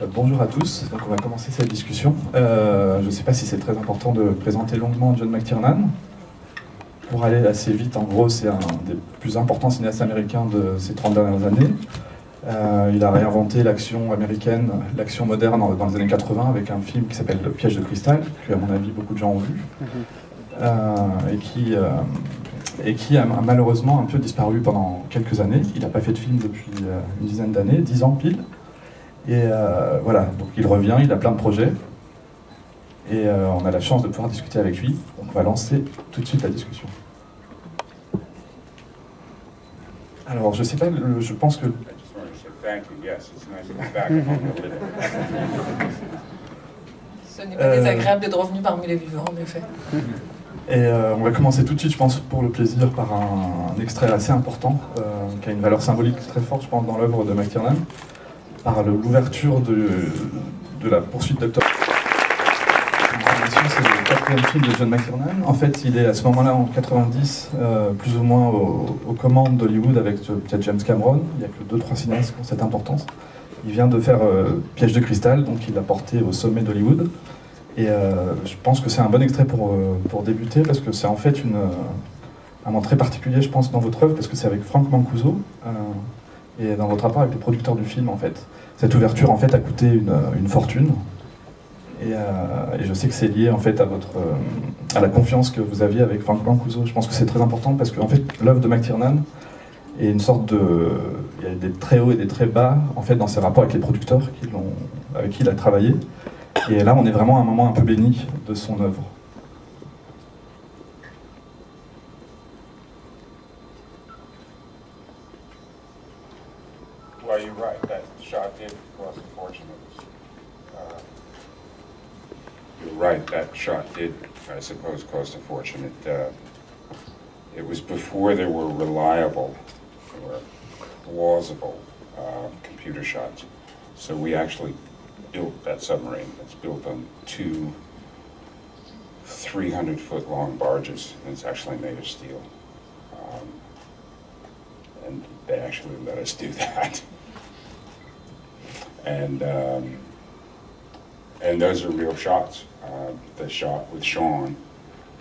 Bonjour à tous, donc on va commencer cette discussion. Je ne sais pas si c'est très important de présenter longuement John McTiernan. Pour aller assez vite, en gros, c'est un des plus importants cinéastes américains de ces 30 dernières années. Il a réinventé l'action américaine, l'action moderne dans les années 80 avec un film qui s'appelle Le Piège de cristal, que à mon avis beaucoup de gens ont vu, et qui a malheureusement un peu disparu pendant quelques années. Il n'a pas fait de film depuis une dizaine d'années, 10 ans pile. Et voilà, donc il revient, il a plein de projets, et on a la chance de pouvoir discuter avec lui. Donc on va lancer tout de suite la discussion. Alors je sais pas, je pense que... Ce n'est pas désagréable d'être revenu parmi les vivants, en effet. Et on va commencer tout de suite, je pense, pour le plaisir, par un extrait assez important, qui a une valeur symbolique très forte, je pense, dans l'œuvre de McTiernan, par l'ouverture de la poursuite d'Octobre. C'est le quatrième film de John McTiernan. En fait, il est à ce moment-là, en 90, plus ou moins aux commandes d'Hollywood avec peut-être James Cameron. Il n'y a que 2-3 cinéastes qui ont cette importance. Il vient de faire Piège de cristal, donc il l'a porté au sommet d'Hollywood. Et je pense que c'est un bon extrait pour débuter, parce que c'est en fait un moment très particulier, je pense, dans votre œuvre, parce que c'est avec Frank Mancuso, et dans votre rapport avec les producteurs du film, en fait. Cette ouverture, en fait, a coûté une fortune. Et je sais que c'est lié, en fait, à la confiance que vous aviez avec Frank Mancuso. Je pense que c'est très important, parce que, en fait, l'œuvre de McTiernan est une sorte de... Il y a des très hauts et des très bas, en fait, dans ses rapports avec les producteurs avec qui il a travaillé. Et là, on est vraiment à un moment un peu béni de son œuvre. Well, you're right. That shot did cost a fortune. You're right. That shot did, I suppose, cost a fortune. It was before there were reliable or plausible computer shots. So we actually built that submarine. It's built on 2 300-foot-long barges, and it's actually made of steel. And they actually let us do that. And those are real shots. The shot with Sean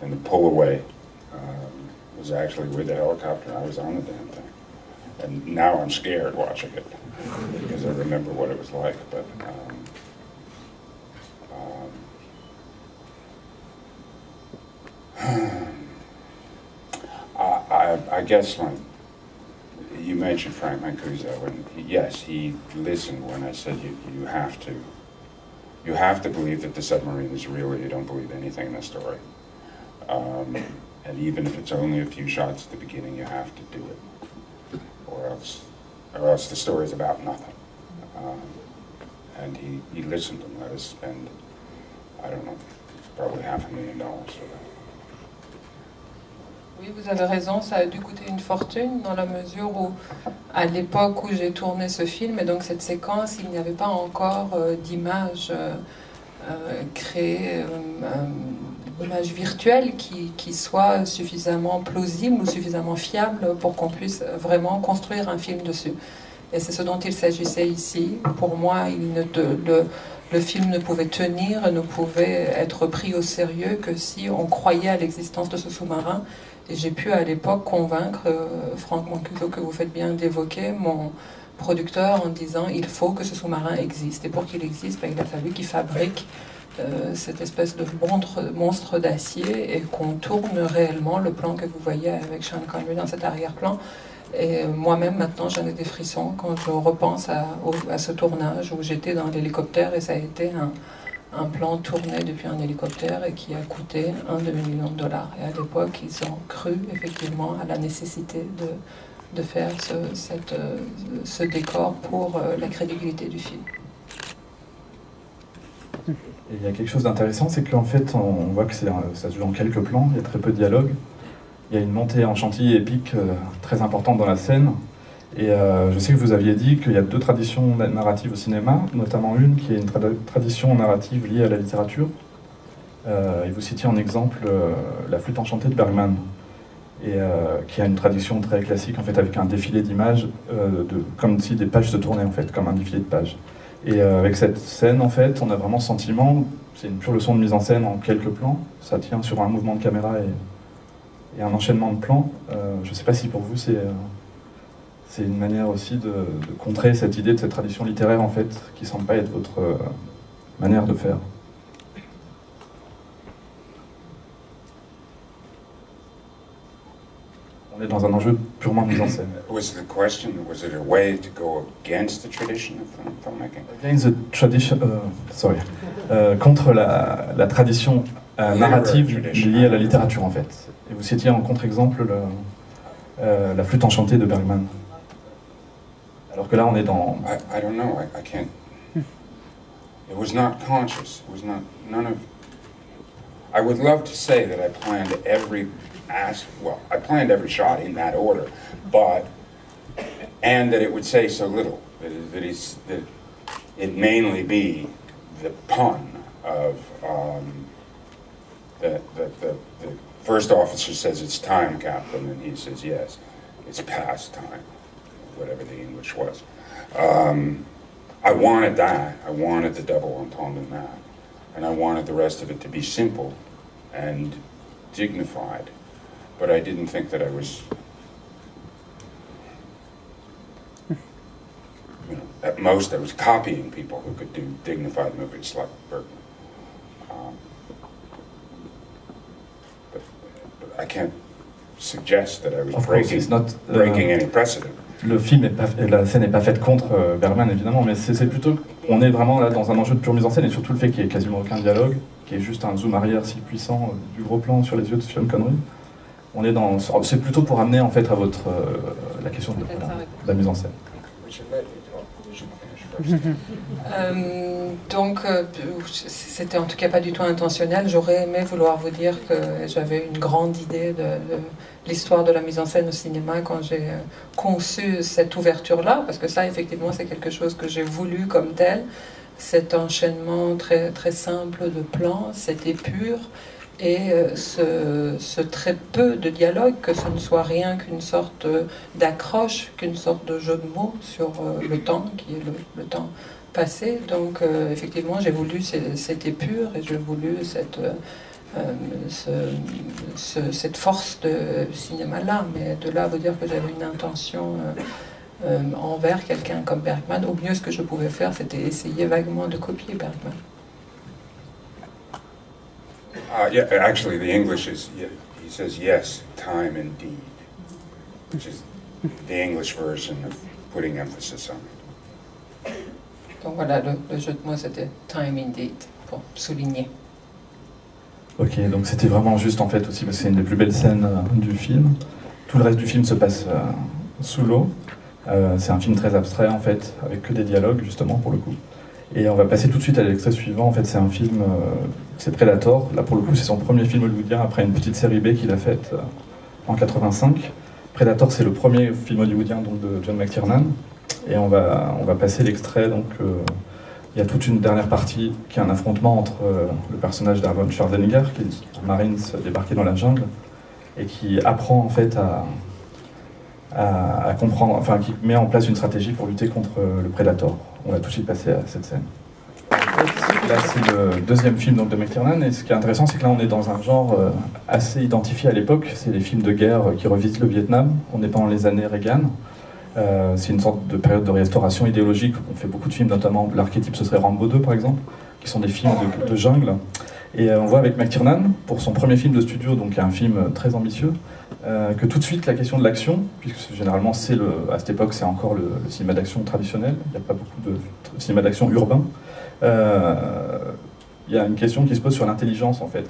and the pull away was actually with the helicopter. I was on the damn thing. And now I'm scared watching it because I remember what it was like. But I guess you mentioned Frank Mancuso, and yes, he listened when I said you have to believe that the submarine is real, or you don't believe anything in the story. And even if it's only a few shots at the beginning, you have to do it, or else the story is about nothing. And he listened and let us spend, I don't know, probably $500,000 for that. Oui, vous avez raison, ça a dû coûter une fortune dans la mesure où, à l'époque où j'ai tourné ce film, et donc cette séquence, il n'y avait pas encore d'image créée, d'image virtuelle qui soit suffisamment plausible ou suffisamment fiable pour qu'on puisse vraiment construire un film dessus. Et c'est ce dont il s'agissait ici. Pour moi, le film ne pouvait tenir, ne pouvait être pris au sérieux que si on croyait à l'existence de ce sous-marin. Et j'ai pu à l'époque convaincre Frank Mancuso, que vous faites bien d'évoquer, mon producteur, en disant il faut que ce sous-marin existe. Et pour qu'il existe, il a fallu qu'il fabrique cette espèce de monstre d'acier et qu'on tourne réellement le plan que vous voyez avec Sean Connery dans cet arrière-plan. Et moi-même, maintenant, j'en ai des frissons quand je repense à ce tournage où j'étais dans l'hélicoptère et ça a été un plan tourné depuis un hélicoptère et qui a coûté $1 demi-million. Et à l'époque, ils ont cru effectivement à la nécessité de faire ce décor pour la crédibilité du film. Et il y a quelque chose d'intéressant, c'est qu'en fait, on voit que ça se joue en quelques plans, il y a très peu de dialogue. Il y a une montée en chantilly épique très importante dans la scène. Et je sais que vous aviez dit qu'il y a 2 traditions narratives au cinéma, notamment une qui est une tradition narrative liée à la littérature. Et vous citiez en exemple La Flûte enchantée de Bergman, qui a une tradition très classique, en fait, avec un défilé d'images, comme si des pages se tournaient, en fait, comme un défilé de pages. Et avec cette scène, en fait, on a vraiment ce sentiment, c'est une pure leçon de mise en scène en quelques plans, ça tient sur un mouvement de caméra et un enchaînement de plans. Je ne sais pas si pour vous c'est une manière aussi de contrer cette idée de cette tradition littéraire, en fait, qui ne semble pas être votre manière de faire. On est dans un enjeu purement de mise en scène. Was the question, was it a way to go against the tradition of filmmaking? Against the tradition, contre la tradition narrative liée à la littérature, en fait. Et vous citiez en contre-exemple la flûte enchantée de Bergman. Alors que là, on est dans... I don't know, I can't... It was not conscious, it was not, none of... I would love to say that I planned every I planned every shot in that order, and that it would say so little, that it mainly be the pun of, the first officer says it's time, Captain, and he says yes, it's past time, whatever the English was. I wanted that, I wanted the double entendre in that, and I wanted the rest of it to be simple and dignified. But I didn't think that I was, at most I was copying people who could do dignified movies like Bergman. But I can't suggest that I was breaking any precedent. Le film la scène n'est pas faite contre Bergman, évidemment, mais c'est plutôt, on est vraiment là dans un enjeu de pure mise en scène, et surtout le fait qu'il n'y ait quasiment aucun dialogue, qu'il y ait juste un zoom arrière si puissant du gros plan sur les yeux de Sean Connery. On est dans, c'est plutôt pour amener en fait à votre la question de la mise en scène. Donc, c'était en tout cas pas du tout intentionnel. J'aurais aimé vouloir vous dire que j'avais une grande idée de l'histoire de la mise en scène au cinéma quand j'ai conçu cette ouverture-là, parce que ça, effectivement, c'est quelque chose que j'ai voulu comme tel. Cet enchaînement très, très simple de plans, cette épure, et ce très peu de dialogue, que ce ne soit rien qu'une sorte d'accroche, qu'une sorte de jeu de mots sur le temps, qui est le temps passé. Donc effectivement, j'ai voulu cette épure, et j'ai voulu cette force de cinéma-là, mais de là à vous dire que j'avais une intention envers quelqu'un comme Bergman, au mieux ce que je pouvais faire, c'était essayer vaguement de copier Bergman. Yeah, actually, the English is, he says, yes, time indeed, which is the English version of putting emphasis on it. Donc voilà, le jeu de mots, c'était time indeed, pour souligner. Ok, donc c'était vraiment juste en fait aussi, parce que c'est une des plus belles scènes du film. Tout le reste du film se passe sous l'eau. C'est un film très abstrait en fait, avec que des dialogues justement pour le coup. Et on va passer tout de suite à l'extrait suivant. En fait, c'est un film, c'est Predator. Là, pour le coup, c'est son premier film hollywoodien après une petite série B qu'il a faite en 85. Predator, c'est le premier film hollywoodien donc, de John McTiernan. Et on va passer l'extrait. Donc, il y a toute une dernière partie qui est un affrontement entre le personnage d'Arnold Schwarzenegger, qui est un Marines débarqué dans la jungle, et qui apprend en fait à comprendre, enfin, qui met en place une stratégie pour lutter contre le Predator. On va tout de suite passer à cette scène. Là, c'est le deuxième film donc, de McTiernan, et ce qui est intéressant, c'est que là, on est dans un genre assez identifié à l'époque. C'est les films de guerre qui revisitent le Vietnam. On est pendant les années Reagan. C'est une sorte de période de restauration idéologique. On fait beaucoup de films, notamment l'archétype, ce serait Rambo 2, par exemple, qui sont des films de jungle. Et on voit avec McTiernan, pour son premier film de studio, donc un film très ambitieux, que tout de suite la question de l'action, puisque généralement à cette époque c'est encore le cinéma d'action traditionnel, il n'y a pas beaucoup de cinéma d'action urbain, il y a une question qui se pose sur l'intelligence en fait.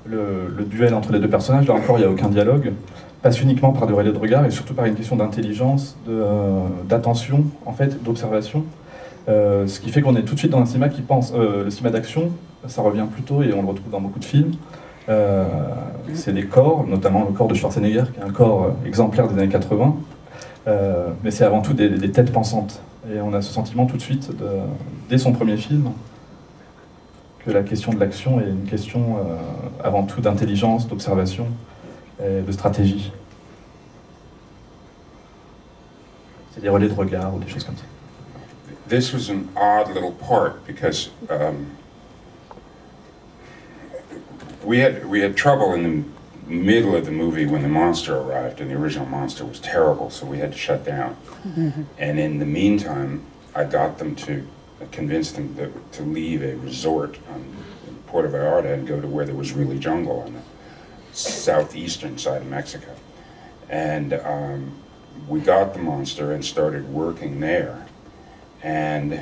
Le duel entre les deux personnages, là encore il n'y a aucun dialogue, passe uniquement par des relais de regard et surtout par une question d'intelligence, d'attention en fait, d'observation. Ce qui fait qu'on est tout de suite dans un cinéma qui pense, le cinéma d'action, ça revient plus tôt et on le retrouve dans beaucoup de films. C'est des corps, notamment le corps de Schwarzenegger, qui est un corps exemplaire des années 80, mais c'est avant tout des têtes pensantes. Et on a ce sentiment tout de suite, dès son premier film, que la question de l'action est une question avant tout d'intelligence, d'observation et de stratégie. C'est des relais de regard ou des choses comme ça. this was an odd little part because we had trouble in the middle of the movie when the monster arrived, and the original monster was terrible, so we had to shut down. And in the meantime, I got them to convince them to leave a resort on Puerto Vallarta and go to where there was really jungle on the southeastern side of Mexico. And we got the monster and started working there. And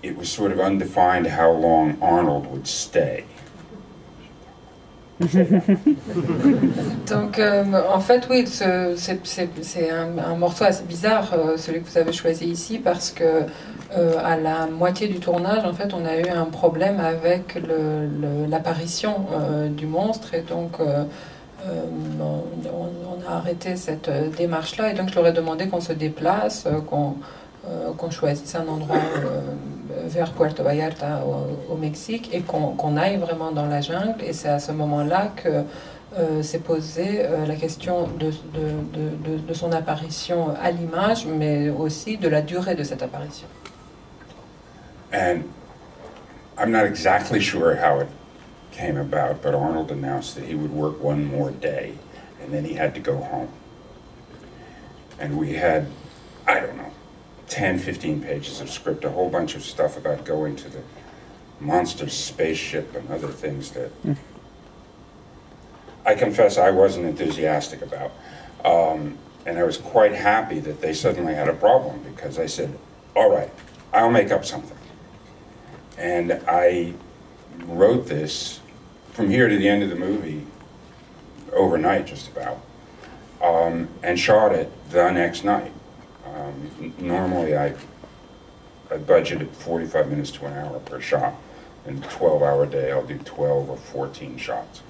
it was sort of undefined how long Arnold would stay. Donc, en fait, oui, c'est un morceau assez bizarre, celui que vous avez choisi ici, parce que à la moitié du tournage, en fait, on a eu un problème avec l'apparition du monstre, et donc on a arrêté cette démarche-là, et donc je leur ai demandé qu'on se déplace, qu'on choisisse un endroit vers Puerto Vallarta au Mexique et qu'on aille vraiment dans la jungle. Et c'est à ce moment-là que s'est posée la question de son apparition à l'image, mais aussi de la durée de cette apparition. And I'm not exactly sure how it came about, but Arnold announced that he would work one more day and then he had to go home. And we had, I don't know, 10, 15 pages of script, a whole bunch of stuff about going to the monster spaceship and other things that I confess I wasn't enthusiastic about. And I was quite happy that they suddenly had a problem, because I said, all right, I'll make up something. And I wrote this from here to the end of the movie overnight, just about, and shot it the next night. Normally I budgeted 45 minutes to an hour per shot. In a 12-hour day, I'll do 12 or 14 shots.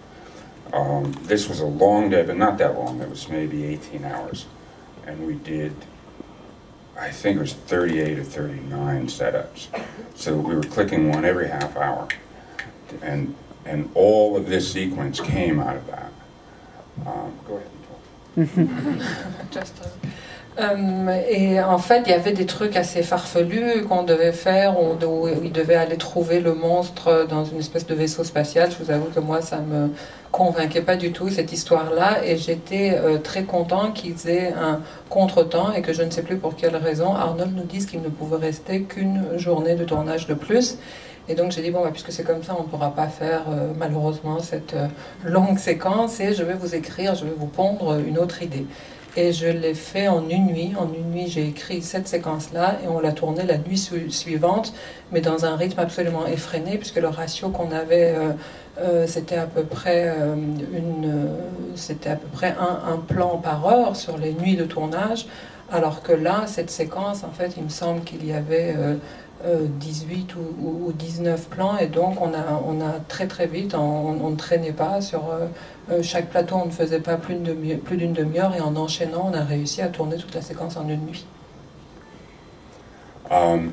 This was a long day, but not that long. It was maybe 18 hours. And we did, I think it was 38 or 39 setups. So we were clicking one every half hour. And all of this sequence came out of that. Go ahead and talk. Et en fait, il y avait des trucs assez farfelus qu'on devait faire, où il devait aller trouver le monstre dans une espèce de vaisseau spatial. Je vous avoue que moi, ça me convainquait pas du tout, cette histoire-là, et j'étais très content qu'ils aient un contretemps, et que je ne sais plus pour quelle raison, Arnold nous dise qu'il ne pouvait rester qu'une journée de tournage de plus. Et donc j'ai dit, bon, bah, puisque c'est comme ça, on ne pourra pas faire malheureusement cette longue séquence, et je vais vous écrire, je vais vous pondre une autre idée. Et je l'ai fait en une nuit. En une nuit, j'ai écrit cette séquence-là et on l'a tournée la nuit suivante, mais dans un rythme absolument effréné, puisque le ratio qu'on avait, c'était à peu près un plan par heure sur les nuits de tournage, alors que là, cette séquence, en fait, il me semble qu'il y avait 18 ou 19 plans, et donc on a très très vite, on ne traînait pas sur chaque plateau, on ne faisait pas plus d'une demi-heure, et en enchaînant, on a réussi à tourner toute la séquence en une nuit. And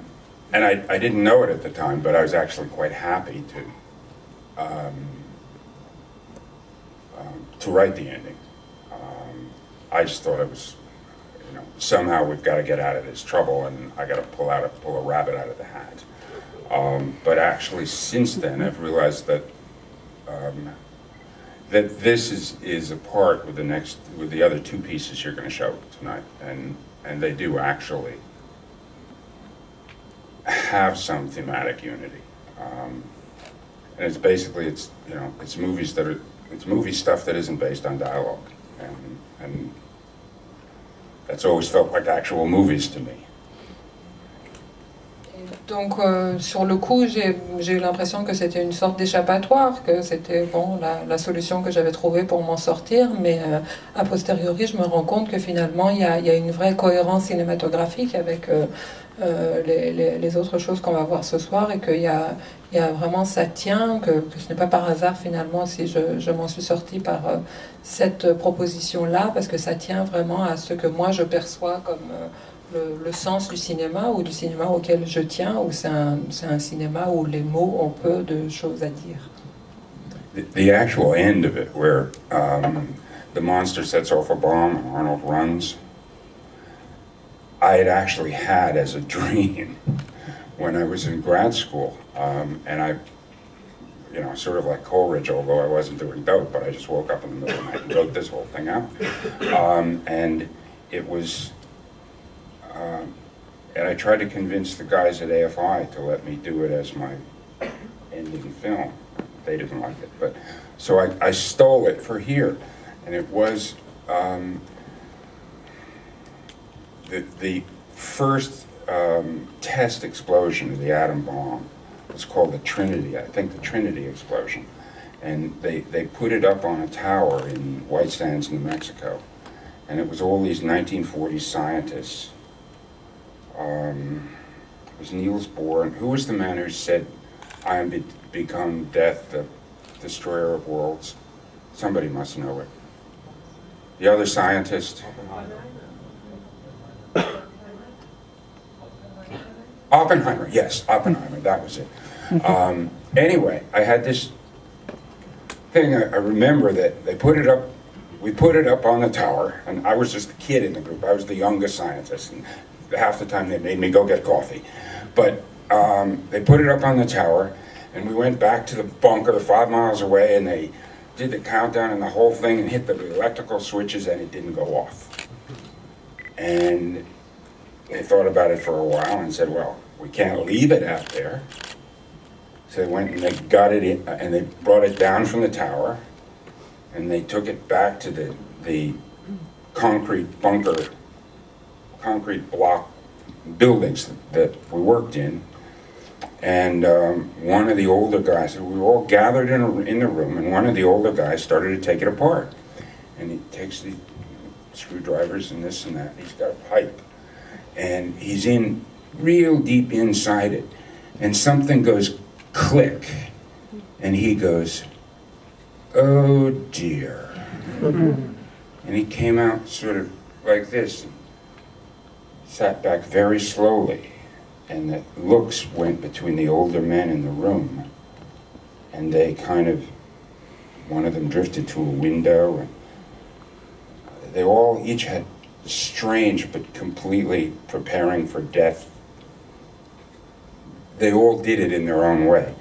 I didn't know it at the time, but I was actually quite happy to write the ending. I just thought it was, you know, somehow we've got to get out of this trouble, and I got to pull a rabbit out of the hat. But actually, since then, I've realized that that this is a part with the other two pieces you're going to show tonight, and they do actually have some thematic unity. And it's basically, it's movie stuff that isn't based on dialogue, and that's always felt like actual movies to me. Donc sur le coup, j'ai eu l'impression que c'était une sorte d'échappatoire, que c'était bon, la solution que j'avais trouvée pour m'en sortir, mais a posteriori, je me rends compte que finalement, il y a une vraie cohérence cinématographique avec les autres choses qu'on va voir ce soir, et qu'il y a vraiment, ça tient, que ce n'est pas par hasard finalement si je m'en suis sortie par cette proposition-là, parce que ça tient vraiment à ce que moi je perçois comme le sens du cinéma, ou du cinéma auquel je tiens, où c'est un cinéma où les mots ont peu de choses à dire. The actual end of it, where the monster sets off a bomb and Arnold runs, I had actually had as a dream when I was in grad school. And I, you know, sort of like Coleridge, although I wasn't doing dope, but I just woke up in the middle of the night and wrote this whole thing out. And it was, and I tried to convince the guys at AFI to let me do it as my ending film. They didn't like it, but so I stole it for here, and it was the first test explosion of the atom bomb was called the Trinity. I think the Trinity explosion, and they put it up on a tower in White Sands, New Mexico, and it was all these 1940s scientists. It was Niels Bohr. Who was the man who said, "I am become death, the destroyer of worlds"? Somebody must know it. The other scientist? Oppenheimer, yes, Oppenheimer, that was it. Anyway, I had this thing, I remember that they put it up, we put it up on the tower, and I was just a kid in the group. I was the youngest scientist, and half the time they made me go get coffee. But they put it up on the tower, and we went back to the bunker 5 miles away, and they did the countdown and the whole thing and hit the electrical switches, and it didn't go off. And they thought about it for a while and said, well, we can't leave it out there. So they went and they got it in, and they brought it down from the tower, and they took it back to the concrete bunker, concrete block buildings that we worked in. And one of the older guys, we were all gathered in the room, and one of the older guys started to take it apart. And he takes the screwdrivers and this and that, and he's got a pipe. And he's in real deep inside it. And something goes click. And he goes, oh dear. And he came out sort of like this, and sat back very slowly. And the looks went between the older men in the room. And they kind of, one of them drifted to a window. And they all each had strange but completely preparing for death. They all did it in their own way.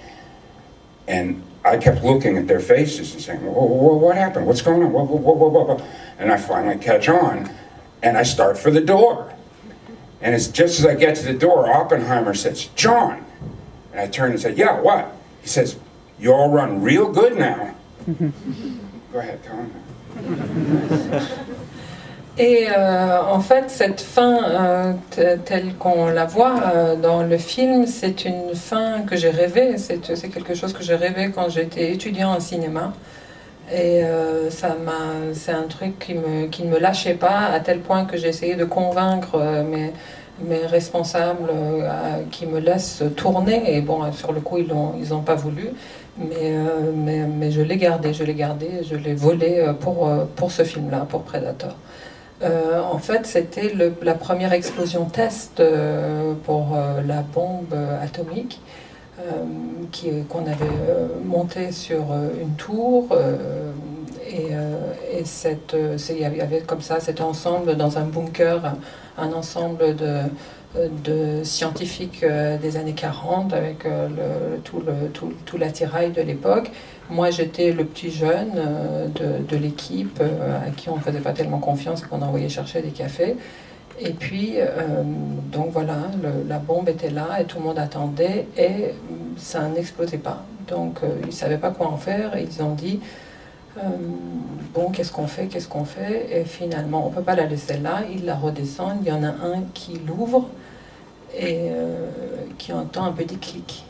And I kept looking at their faces and saying, whoa, what happened? What's going on? Whoa. And I finally catch on, and I start for the door. And it's just as I get to the door, Oppenheimer says, John. And I turn and say, yeah, what? He says, you all run real good now. Go ahead, Tom. Et en fait, cette fin telle qu'on la voit dans le film, c'est une fin que j'ai rêvée. C'est quelque chose que j'ai rêvé quand j'étais étudiant en cinéma. Et c'est un truc qui ne me lâchait pas, à tel point que j'ai essayé de convaincre mes responsables qui me laissent tourner. Et bon, sur le coup, ils ont pas voulu. Mais je l'ai gardé, je l'ai volé pour ce film-là, pour Predator. En fait, c'était la première explosion test pour la bombe atomique qu'on avait montée sur une tour. Il y avait comme ça cet ensemble dans un bunker, un ensemble de scientifiques des années 40 avec tout l'attirail de l'époque. Moi, j'étais le petit jeune de l'équipe à qui on ne faisait pas tellement confiance et qu'on envoyait chercher des cafés. Et puis, donc voilà, la bombe était là et tout le monde attendait et ça n'explosait pas. Donc, ils ne savaient pas quoi en faire et ils ont dit bon, qu'est-ce qu'on fait? Et finalement, on ne peut pas la laisser là, ils la redescendent. Il y en a un qui l'ouvre et qui entend un petit clic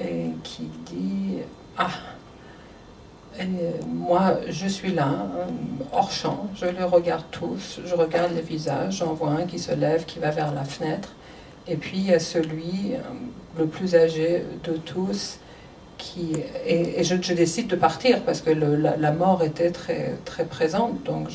et qui dit ah, et moi je suis là, hors champ, je les regarde tous, je regarde les visages, j'en vois un qui se lève, qui va vers la fenêtre, et puis il y a celui, le plus âgé de tous, et je décide de partir parce que la mort était très, très présente, donc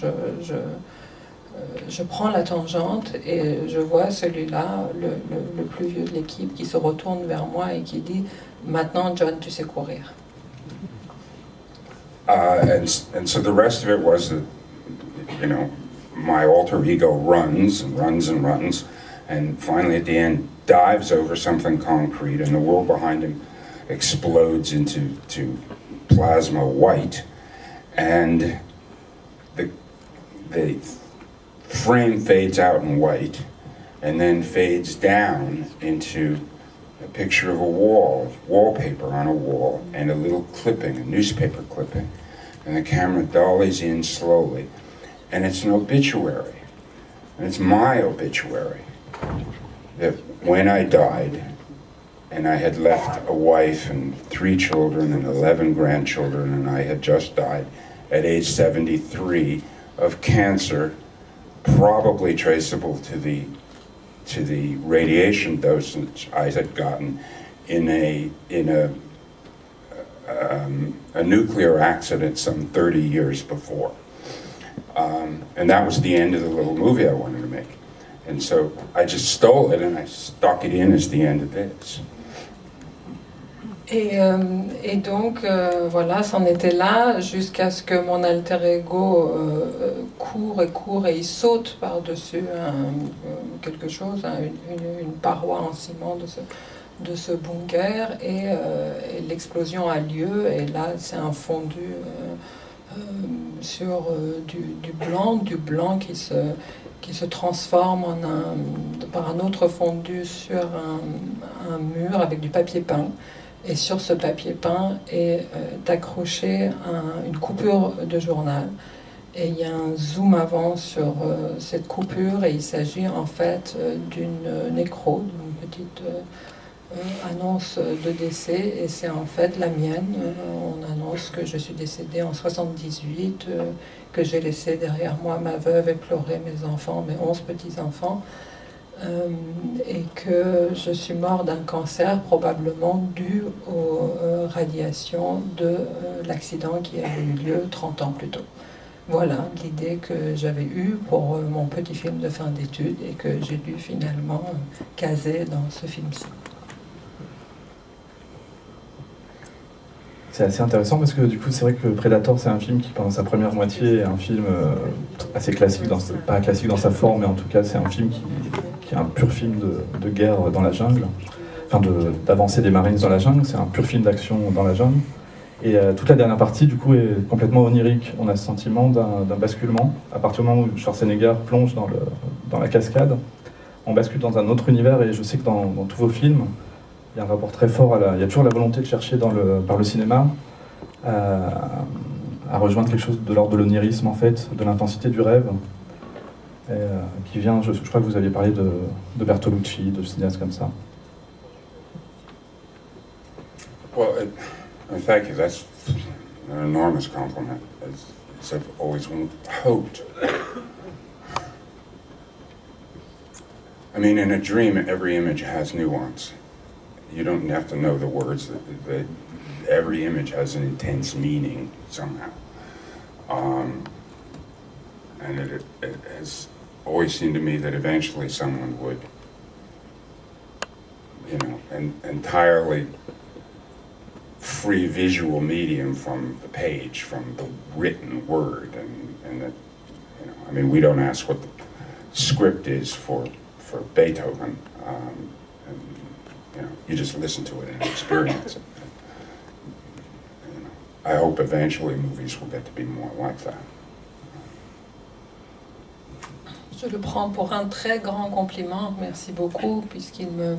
je prends la tangente et je vois celui-là, le plus vieux de l'équipe, qui se retourne vers moi et qui dit « Maintenant, John, tu sais courir ». And so the rest of it was that, you know, my alter ego runs and runs and runs, and finally at the end dives over something concrete, and the world behind him explodes into plasma white, and the frame fades out in white, and then fades down into a picture of a wall, wallpaper on a wall, and a little clipping, a newspaper clipping, and the camera dollies in slowly, and it's an obituary, and it's my obituary, that when I died, and I had left a wife and 3 children and 11 grandchildren, and I had just died at age 73 of cancer, probably traceable to the radiation dosage I had gotten in a nuclear accident some 30 years before. And that was the end of the little movie I wanted to make. And so I just stole it and I stuck it in as the end of this. Et donc, voilà, c'en était là jusqu'à ce que mon alter ego court et il saute par-dessus quelque chose, une paroi en ciment de ce bunker, et l'explosion a lieu, et là c'est un fondu sur du blanc qui se transforme par un autre fondu sur un mur avec du papier peint. Et sur ce papier peint est accroché une coupure de journal. Et il y a un zoom avant sur cette coupure, et il s'agit en fait d'une nécro, d'une petite annonce de décès, et c'est en fait la mienne. On annonce que je suis décédée en 78, que j'ai laissé derrière moi ma veuve éplorée, mes enfants, mes 11 petits-enfants, et que je suis mort d'un cancer probablement dû aux radiations de l'accident qui avait eu lieu 30 ans plus tôt. Voilà l'idée que j'avais eue pour mon petit film de fin d'études et que j'ai dû finalement caser dans ce film-ci. C'est assez intéressant parce que du coup c'est vrai que Predator c'est un film qui pendant sa première moitié est un film assez classique, pas classique dans sa forme, mais en tout cas c'est un film qui est un pur film de guerre dans la jungle, enfin d'avancée des Marines dans la jungle, c'est un pur film d'action dans la jungle. Et toute la dernière partie du coup est complètement onirique, on a ce sentiment d'un basculement, à partir du moment où Schwarzenegger plonge dans la cascade, on bascule dans un autre univers, et je sais que dans tous vos films, il y a un rapport très fort il y a toujours la volonté de chercher par le cinéma à rejoindre quelque chose de l'ordre de l'onirisme en fait, de l'intensité du rêve, qui vient, je crois que vous aviez parlé de Bertolucci, de cinéastes comme ça. Well, thank you. That's an enormous compliment, as I've always hoped. I mean, in a dream, every image has nuance. You don't have to know the words. That every image has an intense meaning somehow. And it has always seemed to me that eventually someone would, an entirely free visual medium from the page, from the written word, and that, I mean, we don't ask what the script is for Beethoven. You just listen to it and experience it. I hope eventually movies will get to be more like that. Je le prends pour un très grand compliment, merci beaucoup, puisqu'il me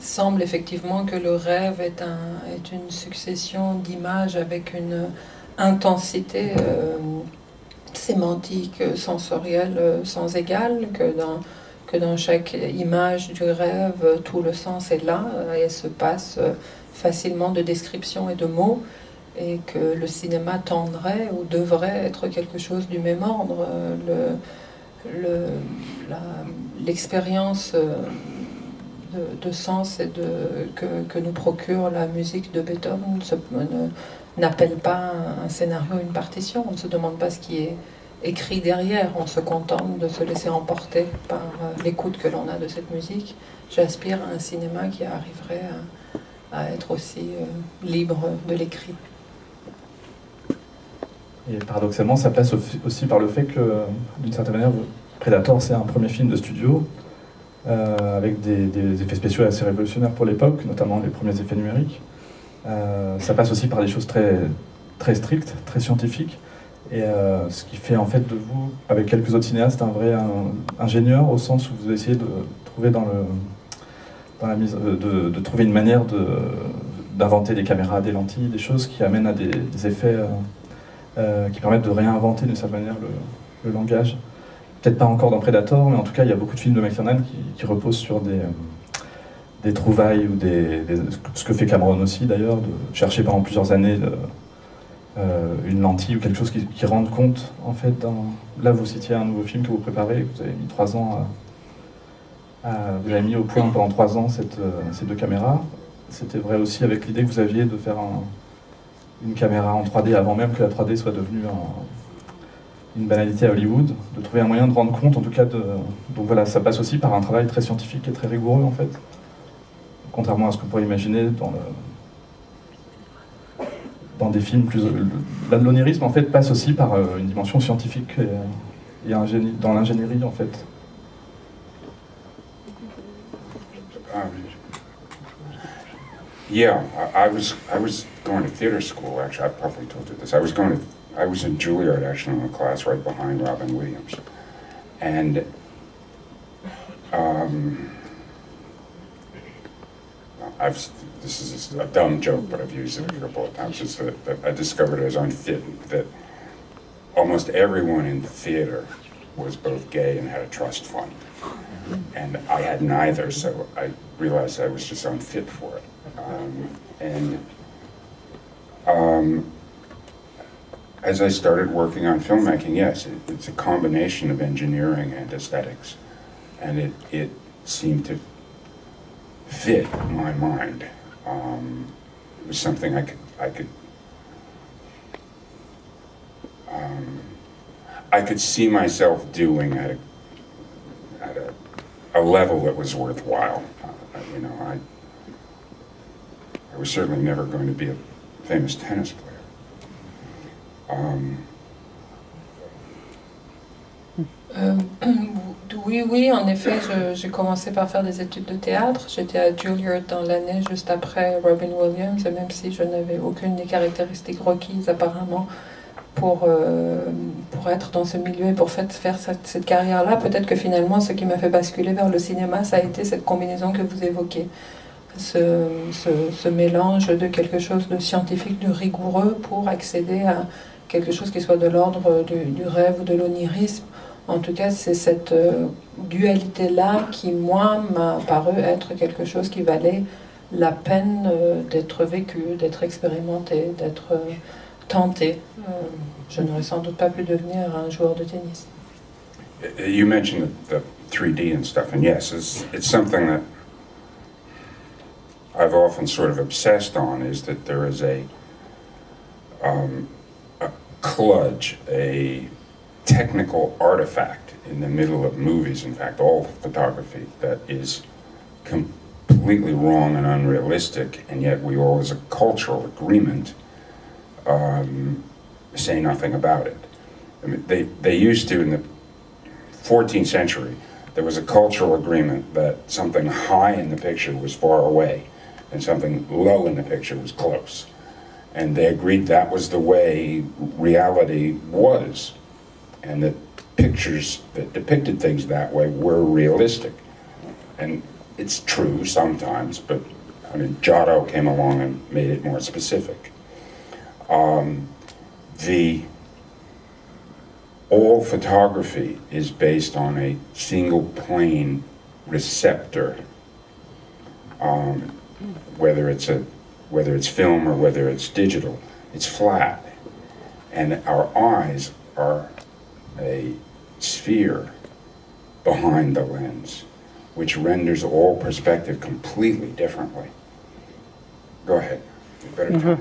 semble effectivement que le rêve est une succession d'images avec une intensité sémantique, sensorielle sans égale, que dans chaque image du rêve, tout le sens est là et se passe facilement de descriptions et de mots, et que le cinéma tendrait ou devrait être quelque chose du même ordre. L'expérience de sens et que nous procure la musique de Beethoven n'appelle pas un scénario, une partition. On ne se demande pas ce qui est écrit derrière, on se contente de se laisser emporter par l'écoute que l'on a de cette musique. J'aspire à un cinéma qui arriverait à être aussi libre de l'écrit. Et paradoxalement, ça passe aussi par le fait que, d'une certaine manière, Predator, c'est un premier film de studio, avec des effets spéciaux assez révolutionnaires pour l'époque, notamment les premiers effets numériques. Ça passe aussi par des choses très, très strictes, très scientifiques, et ce qui fait en fait de vous, avec quelques autres cinéastes, un vrai ingénieur, au sens où vous essayez de trouver dans la mise, de trouver une manière d'inventer des caméras, des lentilles, des choses qui amènent à des effets qui permettent de réinventer d'une certaine manière le langage. Peut-être pas encore dans Predator, mais en tout cas, il y a beaucoup de films de McTiernan qui reposent sur des trouvailles ou ce que fait Cameron aussi d'ailleurs, de chercher pendant plusieurs années une lentille ou quelque chose qui rende compte, en fait, là vous citiez un nouveau film que vous préparez, que vous avez mis 3 ans vous avez mis au point pendant 3 ans ces 2 caméras. C'était vrai aussi avec l'idée que vous aviez de faire une caméra en 3D avant même que la 3D soit devenue une banalité à Hollywood, de trouver un moyen de rendre compte, en tout cas, donc voilà, ça passe aussi par un travail très scientifique et très rigoureux, en fait, contrairement à ce que vous pourriez imaginer dans des films plus... L'onirisme, en fait, passe aussi par une dimension scientifique et dans l'ingénierie, en fait. Yeah, I was going to theater school, actually. I probably told you this. I was in Juilliard, actually, in a class right behind Robin Williams. And this is a dumb joke, but I've used it a couple of times. It's that I discovered I was unfit, that almost everyone in the theater was both gay and had a trust fund. And I had neither, so I realized I was just unfit for it. As I started working on filmmaking, yes, it's a combination of engineering and aesthetics, and it seemed to fit my mind. It was something I could see myself doing at a level that was worthwhile. You know, I was certainly never going to be a famous tennis player. Oui, en effet, j'ai commencé par faire des études de théâtre. J'étais à Juilliard dans l'année juste après Robin Williams, et même si je n'avais aucune des caractéristiques requises apparemment pour être dans ce milieu et pour faire cette carrière-là, peut-être que finalement ce qui m'a fait basculer vers le cinéma, ça a été cette combinaison que vous évoquez. Ce mélange de quelque chose de scientifique, de rigoureux, pour accéder à quelque chose qui soit de l'ordre du rêve ou de l'onirisme. En tout cas, c'est cette dualité-là qui, moi, m'a paru être quelque chose qui valait la peine d'être vécu, d'être expérimenté, d'être tenté. Je n'aurais sans doute pas pu devenir un joueur de tennis. You mentioned the 3D and stuff, and yes, it's something that I've often sort of obsessed on, is that there is a kludge, a technical artifact in the middle of movies, in fact, all photography, that is completely wrong and unrealistic, and yet we all, as a cultural agreement, say nothing about it. I mean, they used to, in the 14th century, there was a cultural agreement that something high in the picture was far away, and something low in the picture was close. And they agreed that was the way reality was, and that pictures that depicted things that way were realistic. And it's true sometimes, but I mean, Giotto came along and made it more specific. All photography is based on a single plane receptor, whether it's film or whether it's digital. It's flat, and our eyes are a sphere behind the lens, which renders all perspective completely differently. Go ahead. You better talk.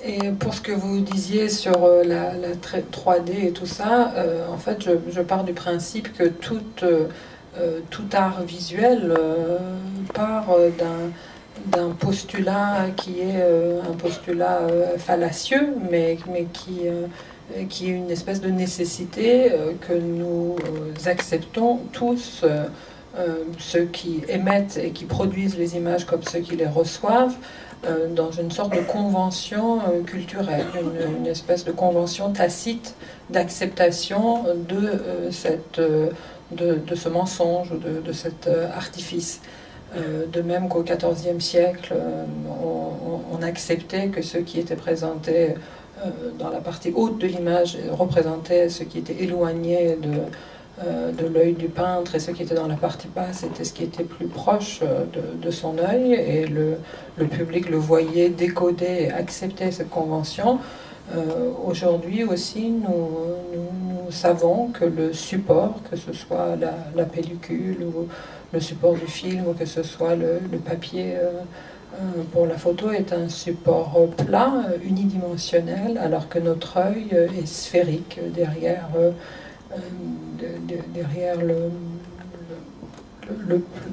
Et pour ce que vous disiez sur la 3D et tout ça, en fait, je pars du principe que tout art visuel part d'un postulat qui est un postulat fallacieux, mais qui est une espèce de nécessité que nous acceptons tous, ceux qui émettent et qui produisent les images comme ceux qui les reçoivent, dans une sorte de convention culturelle, une espèce de convention tacite d'acceptation de ce mensonge, de cet artifice. De même qu'au XIVe siècle, on acceptait que ceux qui étaient présentés dans la partie haute de l'image représentaient ceux qui étaient éloignés de l'œil du peintre, et ceux qui étaient dans la partie basse c'était ce qui était plus proche de son œil, et le public le voyait, décodait et acceptait cette convention. Aujourd'hui aussi, nous savons que le support, que ce soit la pellicule ou le support du film, ou que ce soit le papier pour la photo, est un support plat, unidimensionnel, alors que notre œil est sphérique derrière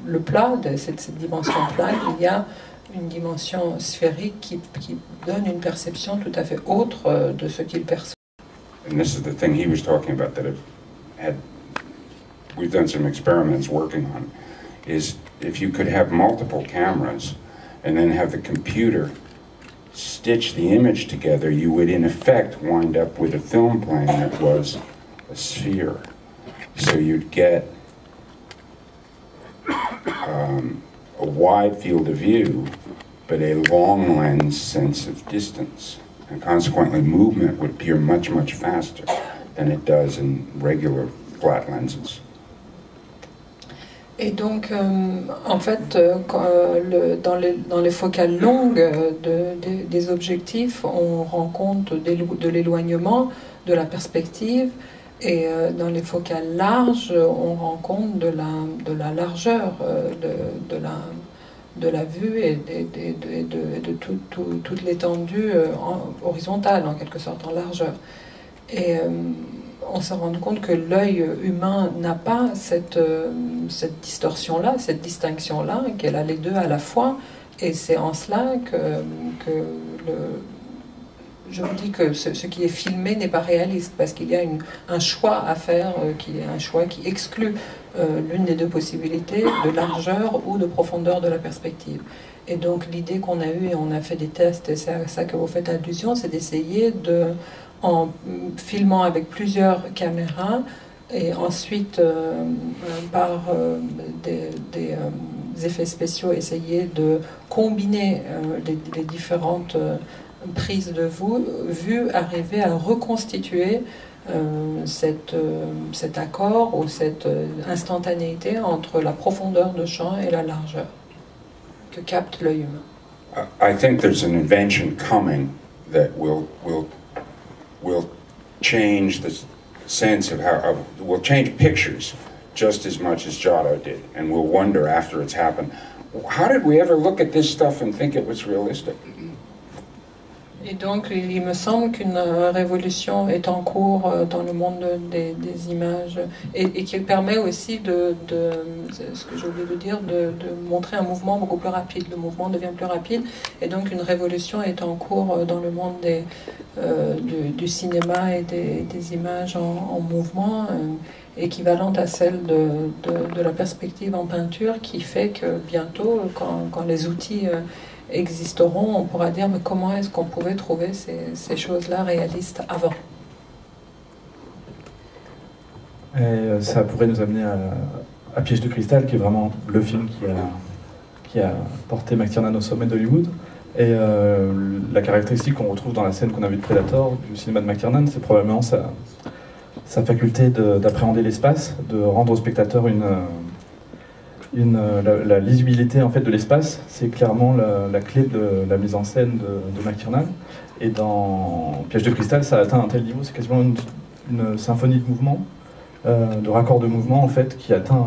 le plat, de cette dimension plate. Il y a une dimension sphérique qui donne une perception tout à fait autre de ce qu'il perçoit. And this is the thing he was talking about that we've done some experiments working on, is if you could have multiple cameras and then have the computer stitch the image together, you would in effect wind up with a film plane that was a sphere. So you'd get a wide field of view, but a long lens sense of distance. And consequently, movement would appear much, much faster than it does in regular flat lenses. Et donc, en fait, dans les focales longues des objectifs, on rend compte de l'éloignement, de la perspective, et dans les focales larges, on rend compte de la largeur de la vue et de toute l'étendue horizontale, en quelque sorte, en largeur. Et on s'est rendu compte que l'œil humain n'a pas cette distorsion-là, cette distinction-là, qu'elle a les deux à la fois, et c'est en cela que je vous dis que ce qui est filmé n'est pas réaliste, parce qu'il y a un choix à faire, qui est un choix qui exclut l'une des deux possibilités, de largeur ou de profondeur de la perspective. Et donc l'idée qu'on a eue, et on a fait des tests, et c'est à ça que vous faites allusion, c'est d'essayer en filmant avec plusieurs caméras, et ensuite par des effets spéciaux, essayer de combiner les différentes prises de vue, arriver à reconstituer cet accord ou cette instantanéité entre la profondeur de champ et la largeur que capte l'œil humain. I think there's an invention coming that will change the sense of will change pictures just as much as Giotto did, and we'll wonder after it's happened, how did we ever look at this stuff and think it was realistic? Et donc, il me semble qu'une révolution est en cours dans le monde des images, et qui permet aussi ce que j'ai oublié de dire, de montrer un mouvement beaucoup plus rapide. Le mouvement devient plus rapide, et donc une révolution est en cours dans le monde du cinéma et des images en mouvement, équivalente à celle de la perspective en peinture, qui fait que bientôt, quand les outils existeront, on pourra dire mais comment est-ce qu'on pouvait trouver ces choses-là réalistes avant. Et ça pourrait nous amener à Piège de cristal, qui est vraiment le film qui a porté McTiernan au sommet d'Hollywood. Et la caractéristique qu'on retrouve dans la scène qu'on a vue de Predator, du cinéma de McTiernan, c'est probablement sa faculté d'appréhender l'espace, de rendre au spectateur la lisibilité en fait de l'espace. C'est clairement la clé de la mise en scène de McTiernan. Et dans Piège de cristal, ça a atteint un tel niveau, c'est quasiment une symphonie de mouvement, de raccords de mouvement en fait, qui atteint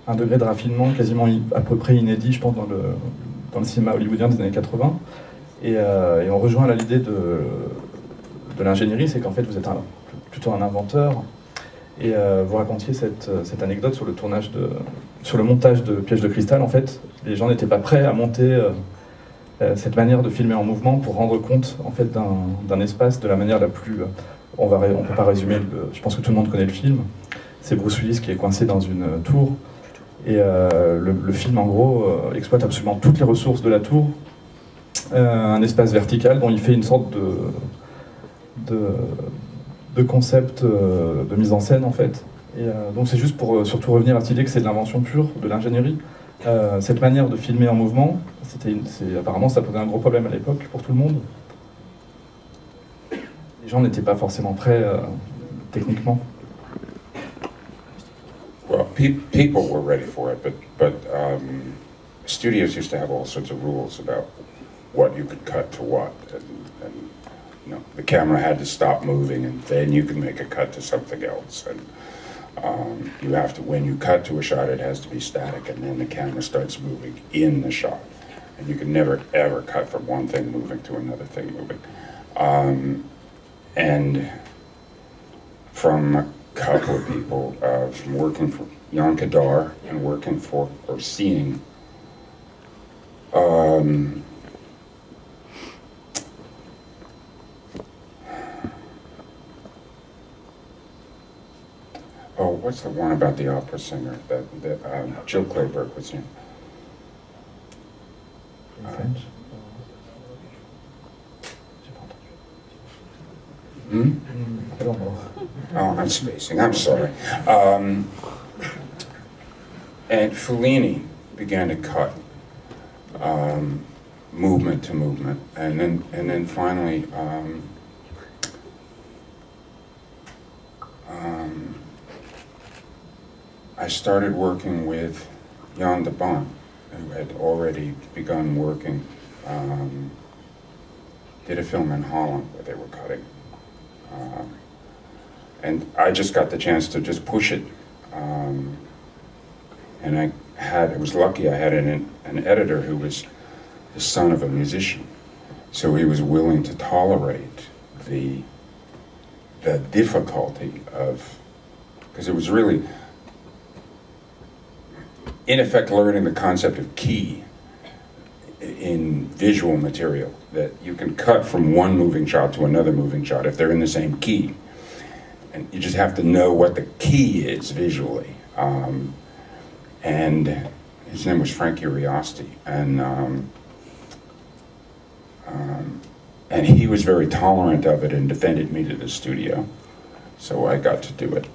un degré de raffinement quasiment à peu près inédit, je pense, dans le cinéma hollywoodien des années 80. Et on rejoint là l'idée de l'ingénierie, c'est qu'en fait vous êtes plutôt un inventeur. Et vous racontiez cette anecdote sur le montage de Piège de cristal. En fait, les gens n'étaient pas prêts à monter cette manière de filmer en mouvement pour rendre compte en fait d'un espace de la manière la plus... on peut pas résumer, je pense que tout le monde connaît le film. C'est Bruce Willis qui est coincé dans une tour. Et le film, en gros, exploite absolument toutes les ressources de la tour. Un espace vertical dont il fait une sorte de concept de mise en scène, en fait. Et donc c'est juste pour surtout revenir à cette idée que c'est de l'invention pure, de l'ingénierie. Cette manière de filmer en mouvement, apparemment ça posait un gros problème à l'époque pour tout le monde. Les gens n'étaient pas forcément prêts techniquement. Well, people were ready for it, but studios used to have all sorts of rules about what you could cut to what, and you know, the camera had to stop moving, and then you could make a cut to something else, and you have to, when you cut to a shot, it has to be static, and then the camera starts moving in the shot, and you can never ever cut from one thing moving to another thing moving, and from a couple of people, from working for Jan Kadar and working for, or seeing, oh, what's the one about the opera singer that Jill Clayburgh was in? French. Hmm? I don't know. Oh, I'm spacing, I'm sorry. And Fellini began to cut movement to movement, and then finally I started working with Jan de Bont, who had already begun working, did a film in Holland where they were cutting. And I just got the chance to just push it. And I was lucky I had an editor who was the son of a musician. So he was willing to tolerate the difficulty of, because it was really, in effect, learning the concept of key in visual material, that you can cut from one moving shot to another moving shot if they're in the same key. And you just have to know what the key is visually. And his name was Frank Uriosti, and he was very tolerant of it and defended me to the studio, so I got to do it.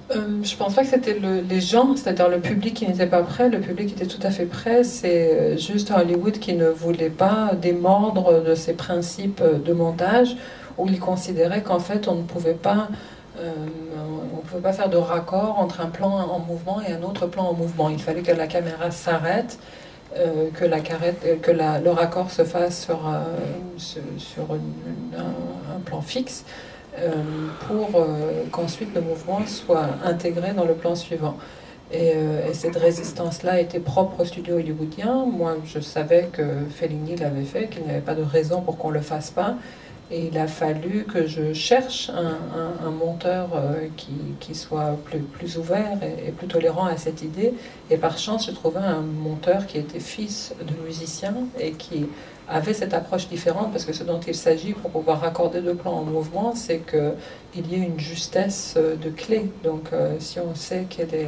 Je pense pas que c'était les gens, c'est-à-dire le public qui n'était pas prêt. Le public était tout à fait prêt. C'est juste Hollywood qui ne voulait pas démordre de ses principes de montage, où il considérait qu'en fait on ne pouvait pas faire de raccord entre un plan en mouvement et un autre plan en mouvement. Il fallait que la caméra s'arrête, que le raccord se fasse sur un plan fixe, pour qu'ensuite le mouvement soit intégré dans le plan suivant. Et cette résistance-là était propre au studio hollywoodien. Moi, je savais que Fellini l'avait fait, qu'il n'y avait pas de raison pour qu'on ne le fasse pas. Et il a fallu que je cherche un monteur qui soit plus ouvert et plus tolérant à cette idée. Et par chance, j'ai trouvé un monteur qui était fils de musicien et qui avait cette approche différente, parce que ce dont il s'agit pour pouvoir raccorder deux plans en mouvement, c'est qu'il y ait une justesse de clé. Donc si on sait quelle est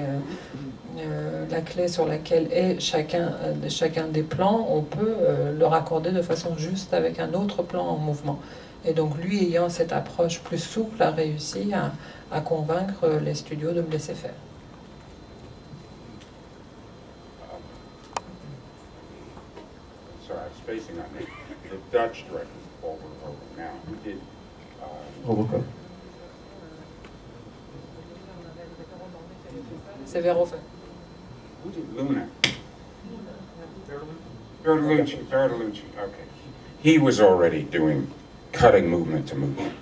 la clé sur laquelle est chacun des plans, on peut le raccorder de façon juste avec un autre plan en mouvement. Et donc lui, ayant cette approche plus souple, a réussi à convaincre les studios de me laisser faire. Sorry, I'm spacing on me. The Dutch director, Paul Verhoeven, now, who did Robocop. C'est Verhoeven. Who did Luna? Bertolucci, okay. He was already doing cutting movement to movement.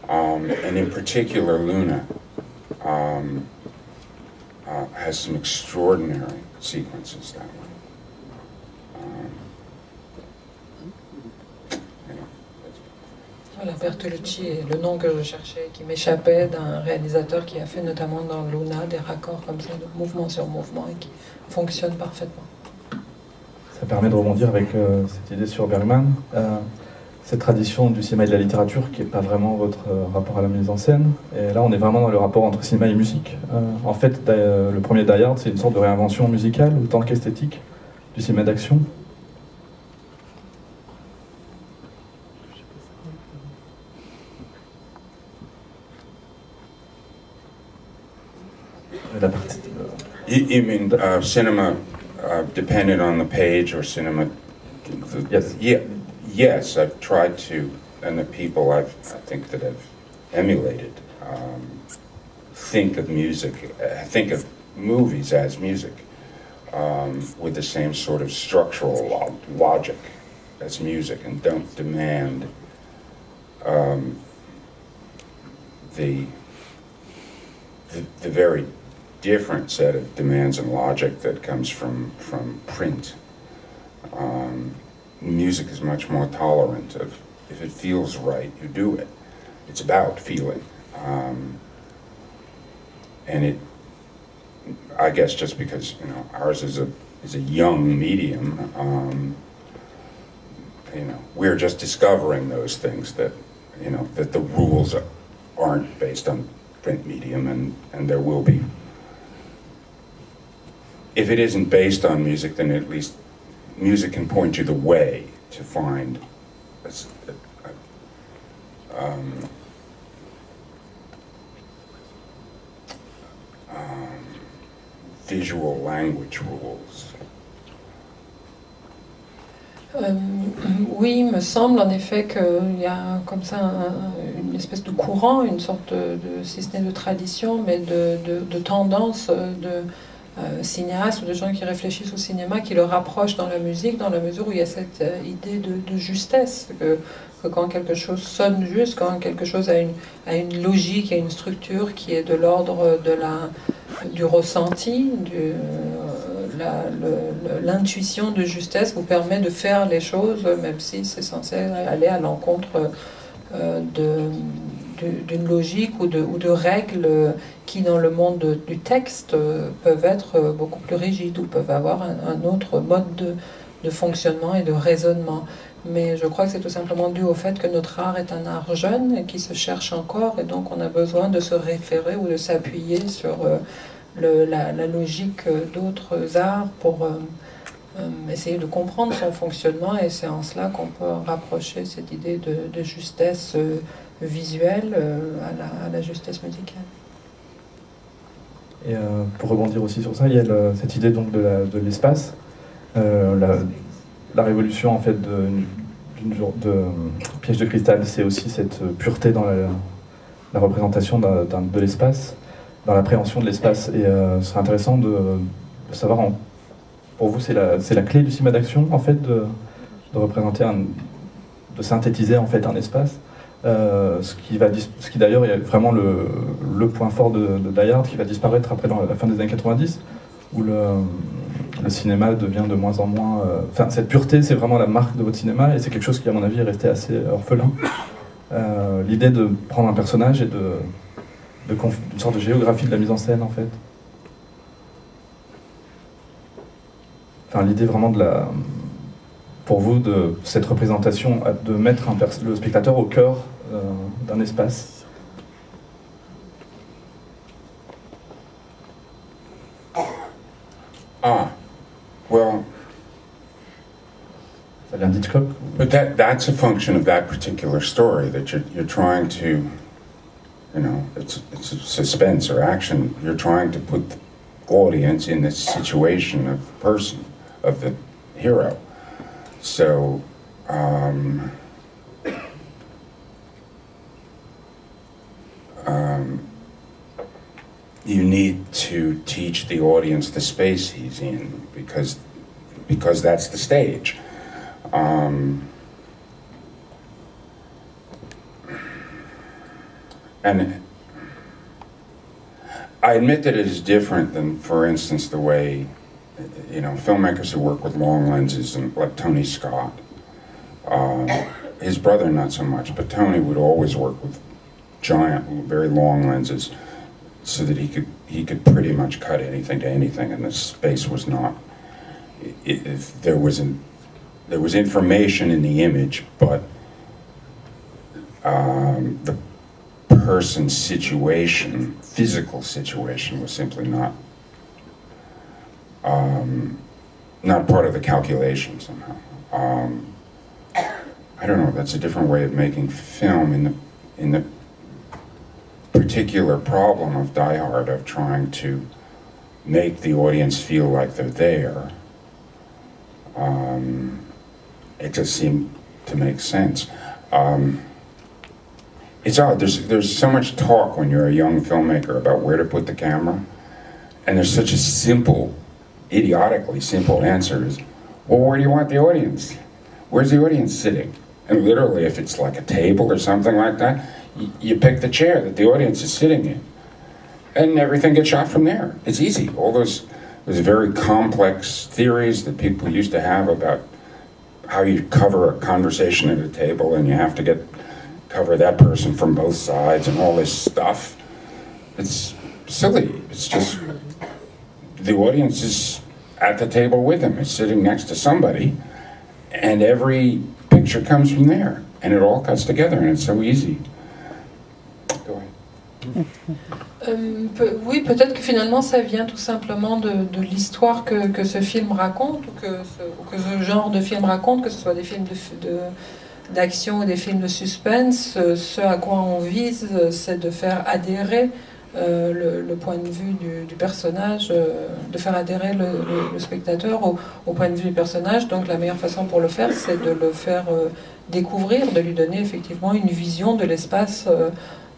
And in particular, Luna has some extraordinary sequences that way. Voilà, Bertolucci est le nom que je cherchais, qui m'échappait, d'un réalisateur qui a fait notamment dans Luna des raccords comme ça, de mouvement sur mouvement, et qui fonctionne parfaitement. Ça permet de rebondir avec cette idée sur Bergman, cette tradition du cinéma et de la littérature qui n'est pas vraiment votre rapport à la mise en scène. Et là, on est vraiment dans le rapport entre cinéma et musique. En fait, le premier Die Hard, c'est une sorte de réinvention musicale autant qu'esthétique du cinéma d'action. You mean cinema dependent on the page or cinema? Yes. Yeah. Yes, I've tried to, and the people I think that have emulated think of music, think of movies as music, with the same sort of structural logic as music, and don't demand the very different set of demands and logic that comes from print. Music is much more tolerant of, if it feels right, you do it. It's about feeling. And it, I guess just because, you know, ours is a young medium, you know, we're just discovering those things that, you know, that the rules aren't based on print medium, and there will be. If it isn't based on music, then at least music can point you the way to find visual language rules. Oui, il me semble en effet qu'il y a comme ça une espèce de courant, une sorte de si ce n'est de tradition, mais de tendance de cinéastes ou de gens qui réfléchissent au cinéma qui le rapprochent dans la musique, dans la mesure où il y a cette idée de justesse, que quand quelque chose sonne juste, quand quelque chose a une logique, a une structure qui est de l'ordre du ressenti, l'intuition de justesse vous permet de faire les choses, même si c'est censé aller à l'encontre d'une logique ou de règles qui, dans le monde du texte, peuvent être beaucoup plus rigides ou peuvent avoir un autre mode de fonctionnement et de raisonnement. Mais je crois que c'est tout simplement dû au fait que notre art est un art jeune et qui se cherche encore, et donc on a besoin de se référer ou de s'appuyer sur la logique d'autres arts pour essayer de comprendre son fonctionnement, et c'est en cela qu'on peut rapprocher cette idée de justesse visuelle à la justesse musicale. Et pour rebondir aussi sur ça, il y a cette idée donc de l'espace, la révolution en fait de Piège de cristal, c'est aussi cette pureté dans la représentation de l'espace, dans l'appréhension de l'espace. Et ce serait intéressant de savoir, pour vous, c'est la clé du cinéma d'action en fait de représenter de synthétiser en fait un espace. Ce qui d'ailleurs est vraiment le point fort de Die Hard, qui va disparaître après dans la fin des années 90, où le cinéma devient de moins en moins... Enfin, cette pureté, c'est vraiment la marque de votre cinéma, et c'est quelque chose qui, à mon avis, est resté assez orphelin. L'idée de prendre un personnage et d'une sorte de géographie de la mise en scène, en fait. Enfin, l'idée vraiment pour vous, de cette représentation, de mettre le spectateur au cœur d'un espace. Well, ça vient d'Hitchcock. but that's a function of that particular story, that you're trying to, you know, it's a suspense or action. You're trying to put the audience in the situation of the person, of the hero. So, you need to teach the audience the space he's in, because that's the stage. And I admit that it is different than, for instance, the way, you know, filmmakers who work with long lenses, and like Tony Scott, His brother, not so much, but Tony would always work with giant, very long lenses, so that he could pretty much cut anything to anything, and the space was not. There was information in the image, but the person's situation, physical situation, was simply not part of the calculation somehow. I don't know. That's a different way of making film in the particular problem of Die Hard, of trying to make the audience feel like they're there. It just seemed to make sense. It's odd. There's so much talk when you're a young filmmaker about where to put the camera, and there's such a simple, idiotically simple answer is, well, where do you want the audience? Where's the audience sitting? And literally, if it's like a table or something like that, you pick the chair that the audience is sitting in, and everything gets shot from there. It's easy. All those very complex theories that people used to have about how you cover a conversation at a table, and you have to cover that person from both sides, and all this stuff. It's silly. It's just the audience is at the table with them. It's sitting next to somebody, and every picture comes from there, and it all cuts together, and it's so easy. Go ahead. Oui, peut-être que finalement ça vient tout simplement de l'histoire que ce film raconte, ou que ce genre de film raconte, que ce soit des films d'action ou des films de suspense. Ce à quoi on vise, c'est de faire adhérer le point de vue du personnage, de faire adhérer le spectateur au point de vue du personnage. Donc la meilleure façon pour le faire, c'est de le faire découvrir, de lui donner effectivement une vision de l'espace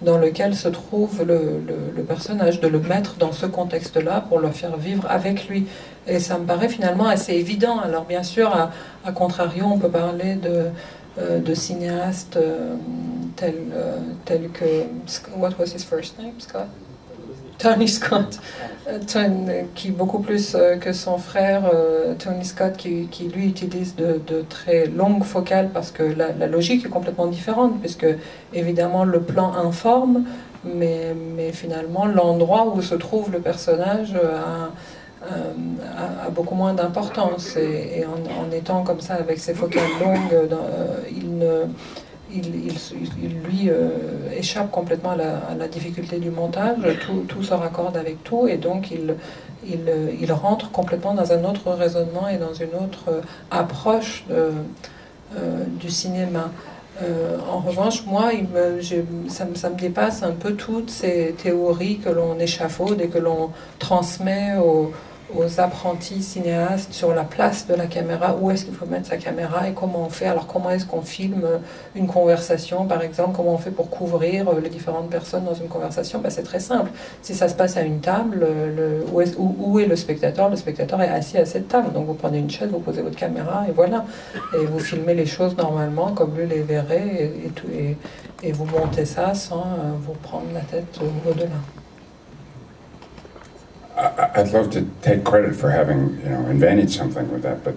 dans lequel se trouve le personnage, de le mettre dans ce contexte-là pour le faire vivre avec lui. Et ça me paraît finalement assez évident. Alors bien sûr, à contrario, on peut parler de cinéastes tels que... What was his first name, Scott? Tony Scott, qui beaucoup plus que son frère Tony Scott, qui lui utilise de très longues focales, parce que la logique est complètement différente, puisque évidemment le plan informe, mais finalement l'endroit où se trouve le personnage a beaucoup moins d'importance, et en étant comme ça avec ses focales longues, il lui échappe complètement à la difficulté du montage. Tout se raccorde avec tout, et donc il rentre complètement dans un autre raisonnement et dans une autre approche du cinéma. En revanche, moi, ça me dépasse un peu toutes ces théories que l'on échafaude et que l'on transmet aux apprentis cinéastes sur la place de la caméra, où est-ce qu'il faut mettre sa caméra et comment on fait. Alors comment est-ce qu'on filme une conversation, par exemple, comment on fait pour couvrir les différentes personnes dans une conversation? C'est très simple. Si ça se passe à une table, où est le spectateur? Le spectateur est assis à cette table, donc vous prenez une chaise, vous posez votre caméra et voilà, et vous filmez les choses normalement comme lui les verrait, et vous montez ça sans vous prendre la tête au-delà. I'd love to take credit for having, invented something with that, but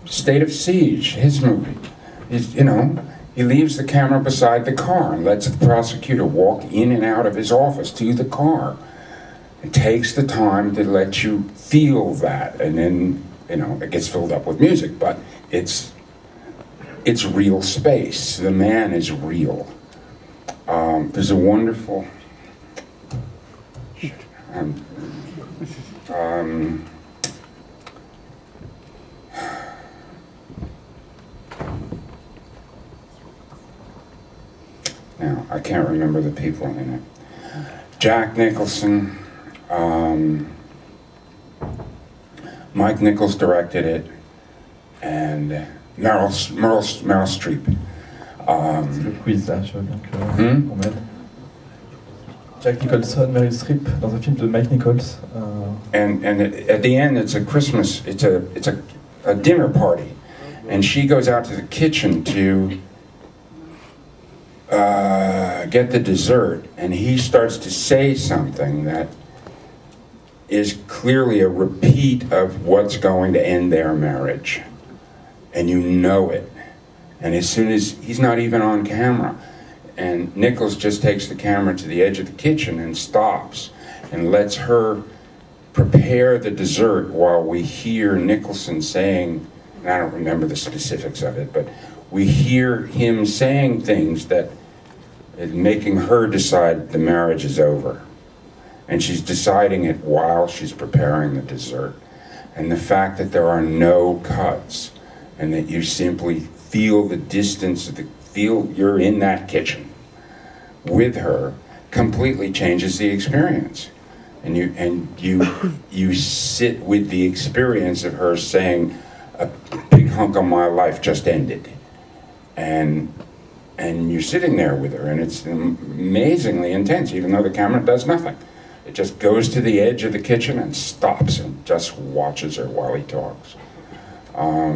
State of Siege, his movie, he leaves the camera beside the car and lets the prosecutor walk in and out of his office to the car. It takes the time to let you feel that, and then, it gets filled up with music, but it's real space. The man is real. There's a wonderful... now, I can't remember the people in it. Jack Nicholson, Mike Nichols directed it, and Meryl Streep. C'est le quiz là, je veux bien qu'on m'aide. Jack Nicholson, Meryl Streep dans un film de Mike Nichols. And at the end, it's a dinner party, and she goes out to the kitchen to get the dessert, and he starts to say something that is clearly a repeat of what's going to end their marriage. and you know it. And as soon as he's not even on camera, and Nichols just takes the camera to the edge of the kitchen and stops and lets her prepare the dessert while we hear Nicholson saying, and I don't remember the specifics of it, but we hear him saying things that is making her decide the marriage is over. And she's deciding it while she's preparing the dessert. And the fact that there are no cuts and that you simply feel the distance, feel you're in that kitchen with her, completely changes the experience. And you sit with the experience of her saying, a big hunk of my life just ended. And you're sitting there with her, and it's amazingly intense, even though the camera does nothing. It just goes to the edge of the kitchen and stops and just watches her while he talks. I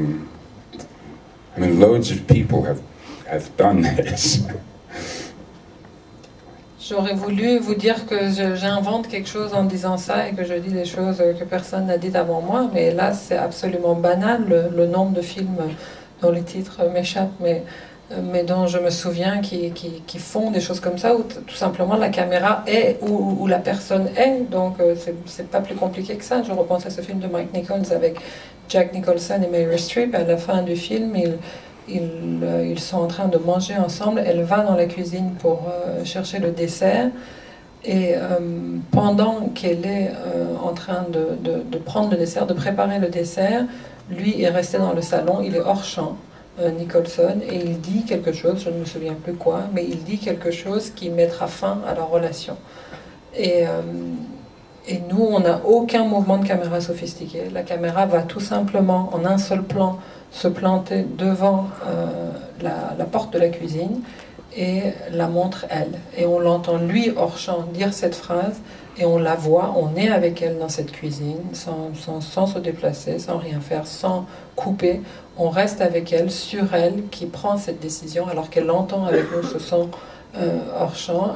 mean, loads of people have done this. J'aurais voulu vous dire que j'invente quelque chose en disant ça et que je dis des choses que personne n'a dites avant moi, mais là c'est absolument banal, le nombre de films dont les titres m'échappent, mais dont je me souviens qui font des choses comme ça, où tout simplement la caméra est où la personne est, donc c'est pas plus compliqué que ça. Je repense à ce film de Mike Nichols avec Jack Nicholson et Meryl Streep, et à la fin du film, ils sont en train de manger ensemble, elle va dans la cuisine pour chercher le dessert, et pendant qu'elle est en train de prendre le dessert, de préparer le dessert, lui est resté dans le salon, il est hors champ, Nicholson, et il dit quelque chose, je ne me souviens plus quoi, mais il dit quelque chose qui mettra fin à leur relation. Et nous, on n'a aucun mouvement de caméra sophistiqué. La caméra va tout simplement, en un seul plan, se planter devant la porte de la cuisine et la montre elle. Et on l'entend, lui, hors champ, dire cette phrase, et on la voit, on est avec elle dans cette cuisine, sans se déplacer, sans rien faire, sans couper. On reste avec elle, sur elle, qui prend cette décision, alors qu'elle l'entend avec nous ce son hors champ.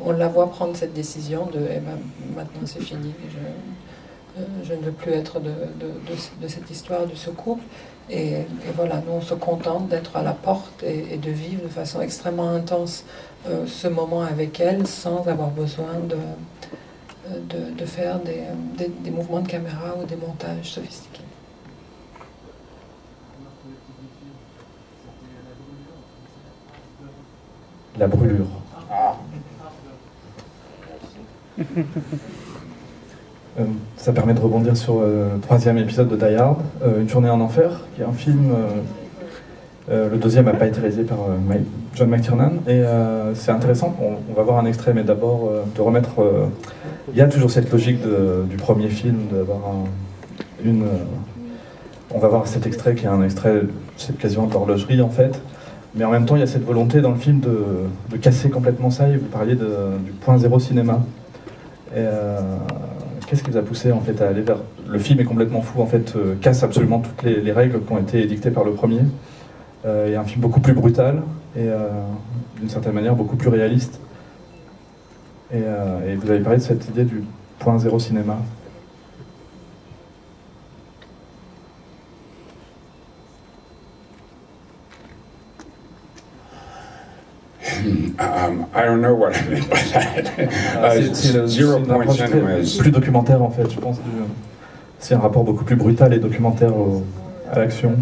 On la voit prendre cette décision de eh ben, maintenant c'est fini, je ne veux plus être de cette histoire, de ce couple. Et voilà, nous on se contente d'être à la porte et de vivre de façon extrêmement intense ce moment avec elle, sans avoir besoin de faire des mouvements de caméra ou des montages sophistiqués. La brûlure. Ça permet de rebondir sur le troisième épisode de Die Hard, Une journée en enfer, qui est un film. Le deuxième n'a pas été réalisé par John McTiernan, et c'est intéressant. On va voir un extrait, mais d'abord de remettre. Il y a toujours cette logique du premier film d'avoir on va voir cet extrait qui est un extrait, c'est quasiment de l'horlogerie en fait. Mais en même temps, il y a cette volonté dans le film de casser complètement ça, et vous parliez du point zéro cinéma. Et qu'est-ce qui vous a poussé en fait à aller vers... Le film est complètement fou, en fait, casse absolument toutes les règles qui ont été édictées par le premier. Il y a un film beaucoup plus brutal, et d'une certaine manière beaucoup plus réaliste. Et vous avez parlé de cette idée du point zéro cinéma. I don't know what I meant by that. Zero point cinema is plus documentaire en fait, je pense. C'est un rapport beaucoup plus brutal et documentaire à l'action.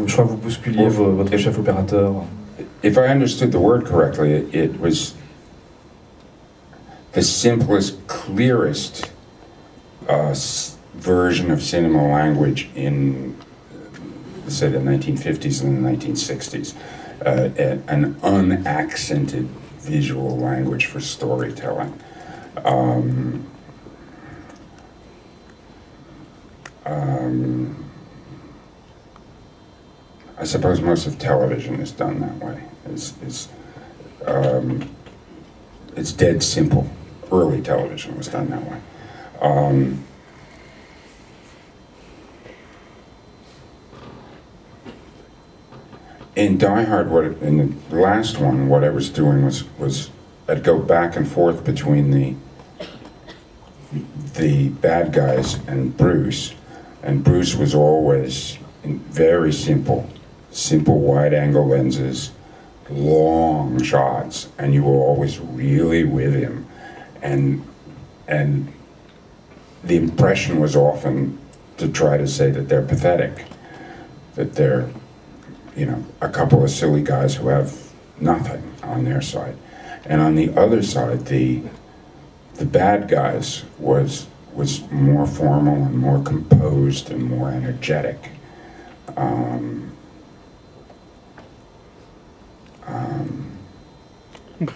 Je crois que vous bousculiez votre chef opérateur. If I understood the word correctly, it was the simplest, clearest version of cinema language in, say, the 1950s and the 1960s. An unaccented visual language for storytelling. I suppose most of television is done that way. It's dead simple. Early television was done that way. In Die Hard, in the last one, what I was doing was I'd go back and forth between the bad guys and Bruce, And Bruce was always very simple wide-angle lenses, long shots, and you were always really with him. And the impression was often to try to say that they're pathetic, that they're, you know, a couple of silly guys who have nothing on their side. And on the other side, the bad guys was more formal and more composed and more energetic.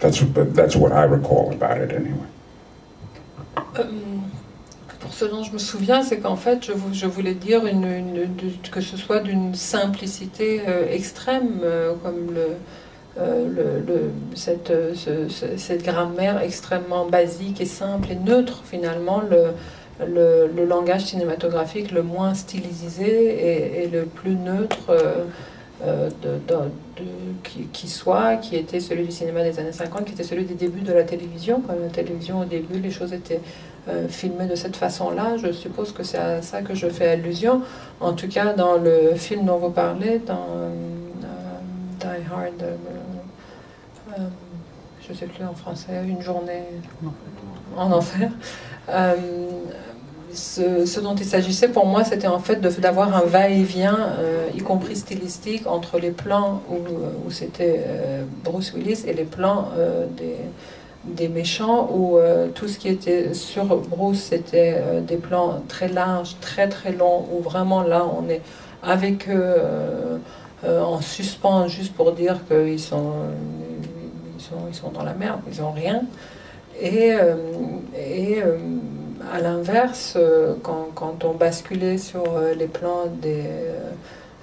That's what I recall about it anyway. Pour ce dont je me souviens, c'est qu'en fait, je voulais dire que ce soit d'une simplicité extrême, comme cette grammaire extrêmement basique et simple et neutre, finalement, le langage cinématographique le moins stylisé et le plus neutre qui soit, qui était celui du cinéma des années 50, qui était celui des débuts de la télévision. Quand la télévision, au début, les choses étaient filmées de cette façon-là. Je suppose que c'est à ça que je fais allusion. En tout cas, dans le film dont vous parlez, dans Die Hard, je ne sais plus en français, Une journée en enfer. Ce dont il s'agissait pour moi, c'était en fait d'avoir un va-et-vient, y compris stylistique, entre les plans où c'était Bruce Willis et les plans des méchants, où tout ce qui était sur Bruce, c'était des plans très larges, très très longs, où vraiment là, on est avec eux en suspens, juste pour dire qu'ils sont dans la merde, ils n'ont rien. Et à l'inverse, quand on basculait sur les plans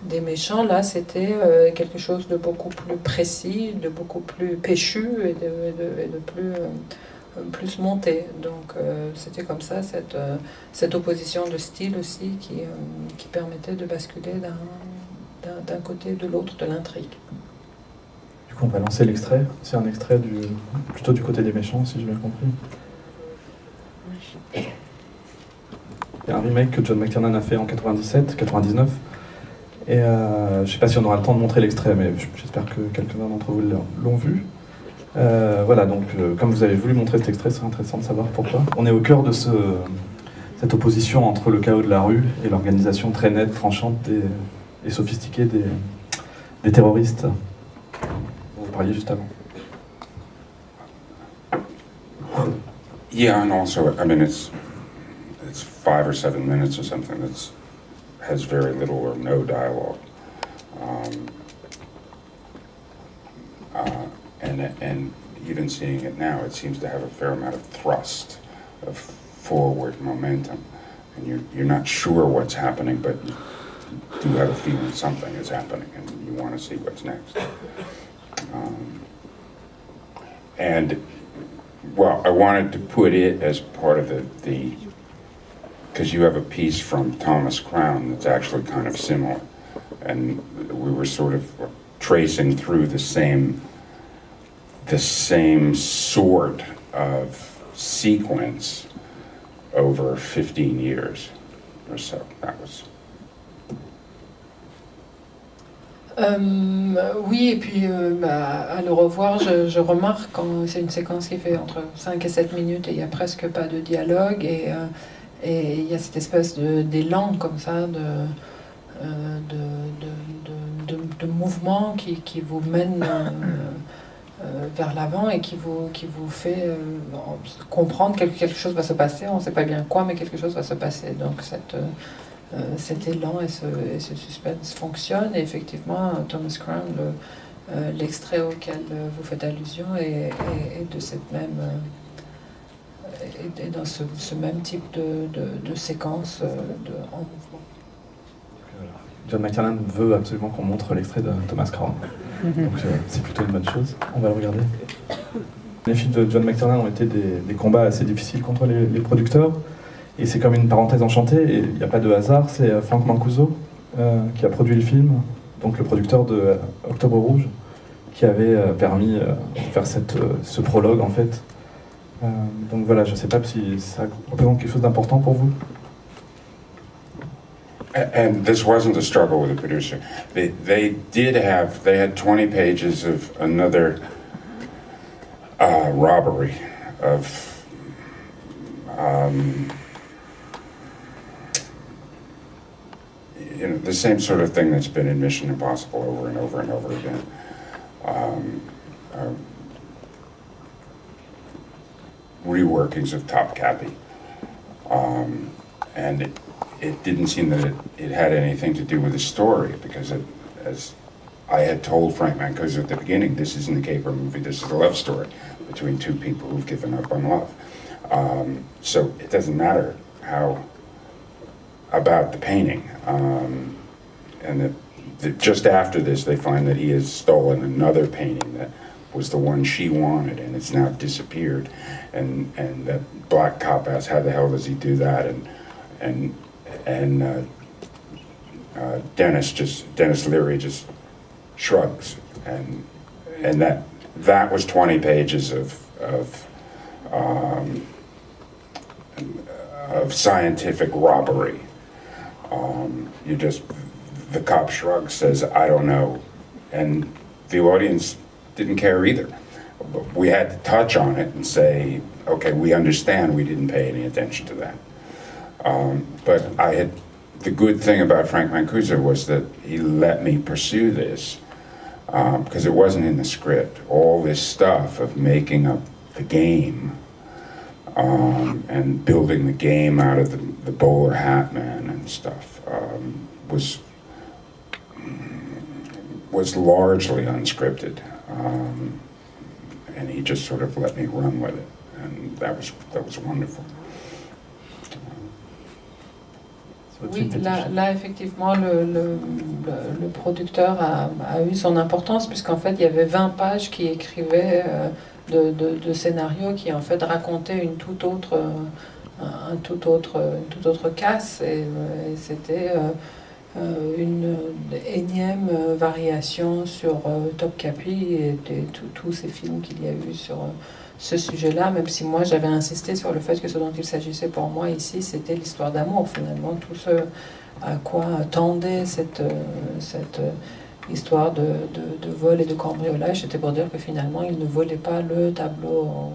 des méchants, là c'était quelque chose de beaucoup plus précis, de beaucoup plus péchu et de plus monté. Donc c'était comme ça cette opposition de style aussi qui permettait de basculer d'un côté ou de l'autre de l'intrigue. Du coup on va lancer l'extrait. C'est un extrait plutôt du côté des méchants, si j'ai bien compris. Il y a un remake que John McTiernan a fait en 97, 99. Et je ne sais pas si on aura le temps de montrer l'extrait, mais j'espère que quelques-uns d'entre vous l'ont vu. Voilà, donc comme vous avez voulu montrer cet extrait, c'est intéressant de savoir pourquoi. On est au cœur de cette opposition entre le chaos de la rue et l'organisation très nette, tranchante et sophistiquée des terroristes. Vous parliez juste avant. Yeah, and also, I mean, it's 5 or 7 minutes or something that has very little or no dialogue, and even seeing it now, it seems to have a fair amount of thrust, of forward momentum, and you're not sure what's happening, but you do have a feeling something is happening, and you want to see what's next. And well, I wanted to put it as part of the because you have a piece from Thomas Crown that's actually kind of similar, and we were sort of tracing through the same sort of sequence over 15 years or so. That was. Oui, et puis à le revoir, je remarque quand c'est une séquence qui fait entre 5 et 7 minutes et il n'y a presque pas de dialogue et il y a cette espèce d'élan comme ça, de mouvement qui vous mène vers l'avant et qui vous fait comprendre que quelque chose va se passer, on ne sait pas bien quoi, mais quelque chose va se passer. Donc cet élan et ce suspense fonctionne, et effectivement Thomas Crown, l'extrait auquel vous faites allusion est de cette même est dans ce même type de séquence en mouvement. John McTiernan veut absolument qu'on montre l'extrait de Thomas Crown, donc c'est plutôt une bonne chose. On va le regarder. Les films de John McTiernan ont été des combats assez difficiles contre les producteurs. Et c'est comme une parenthèse enchantée, et il n'y a pas de hasard, c'est Frank Mancuso qui a produit le film, donc le producteur de Octobre Rouge, qui avait permis de faire ce prologue en fait. Donc voilà, je ne sais pas si ça représente quelque chose d'important pour vous. And this wasn't a struggle with the producer. They had 20 pages of another robbery of the same sort of thing that's been in Mission Impossible over and over and over again. Reworkings of Topkapi. And it didn't seem that it had anything to do with the story, because as I had told Frank Mancuso at the beginning, this isn't a caper movie, this is a love story between two people who've given up on love. So it doesn't matter about the painting. And just after this, they find that he has stolen another painting that was the one she wanted, and it's now disappeared. And that black cop asks, how the hell does he do that? And Dennis Leary just shrugs, and that was 20 pages of scientific robbery. The cop shrugs, says, I don't know, and the audience didn't care either. But we had to touch on it and say, okay, we understand we didn't pay any attention to that. But the good thing about Frank Mancuso was that he let me pursue this, because it wasn't in the script. All this stuff of making up the game and building the game out of the bowler hat man and stuff was largely unscripted, and he just sort of let me run with it, and that was wonderful. Oui, là effectivement, le producteur a eu son importance, puisqu'en fait, il y avait 20 pages qui écrivaient de scénarios qui, en fait, racontaient une toute autre casse, et c'était une énième variation sur Topkapi et tous ces films qu'il y a eu sur ce sujet-là, même si moi j'avais insisté sur le fait que ce dont il s'agissait pour moi ici, c'était l'histoire d'amour, finalement, tout ce à quoi tendait cette histoire de vol et de cambriolage. C'était pour dire que finalement il ne volait pas le tableau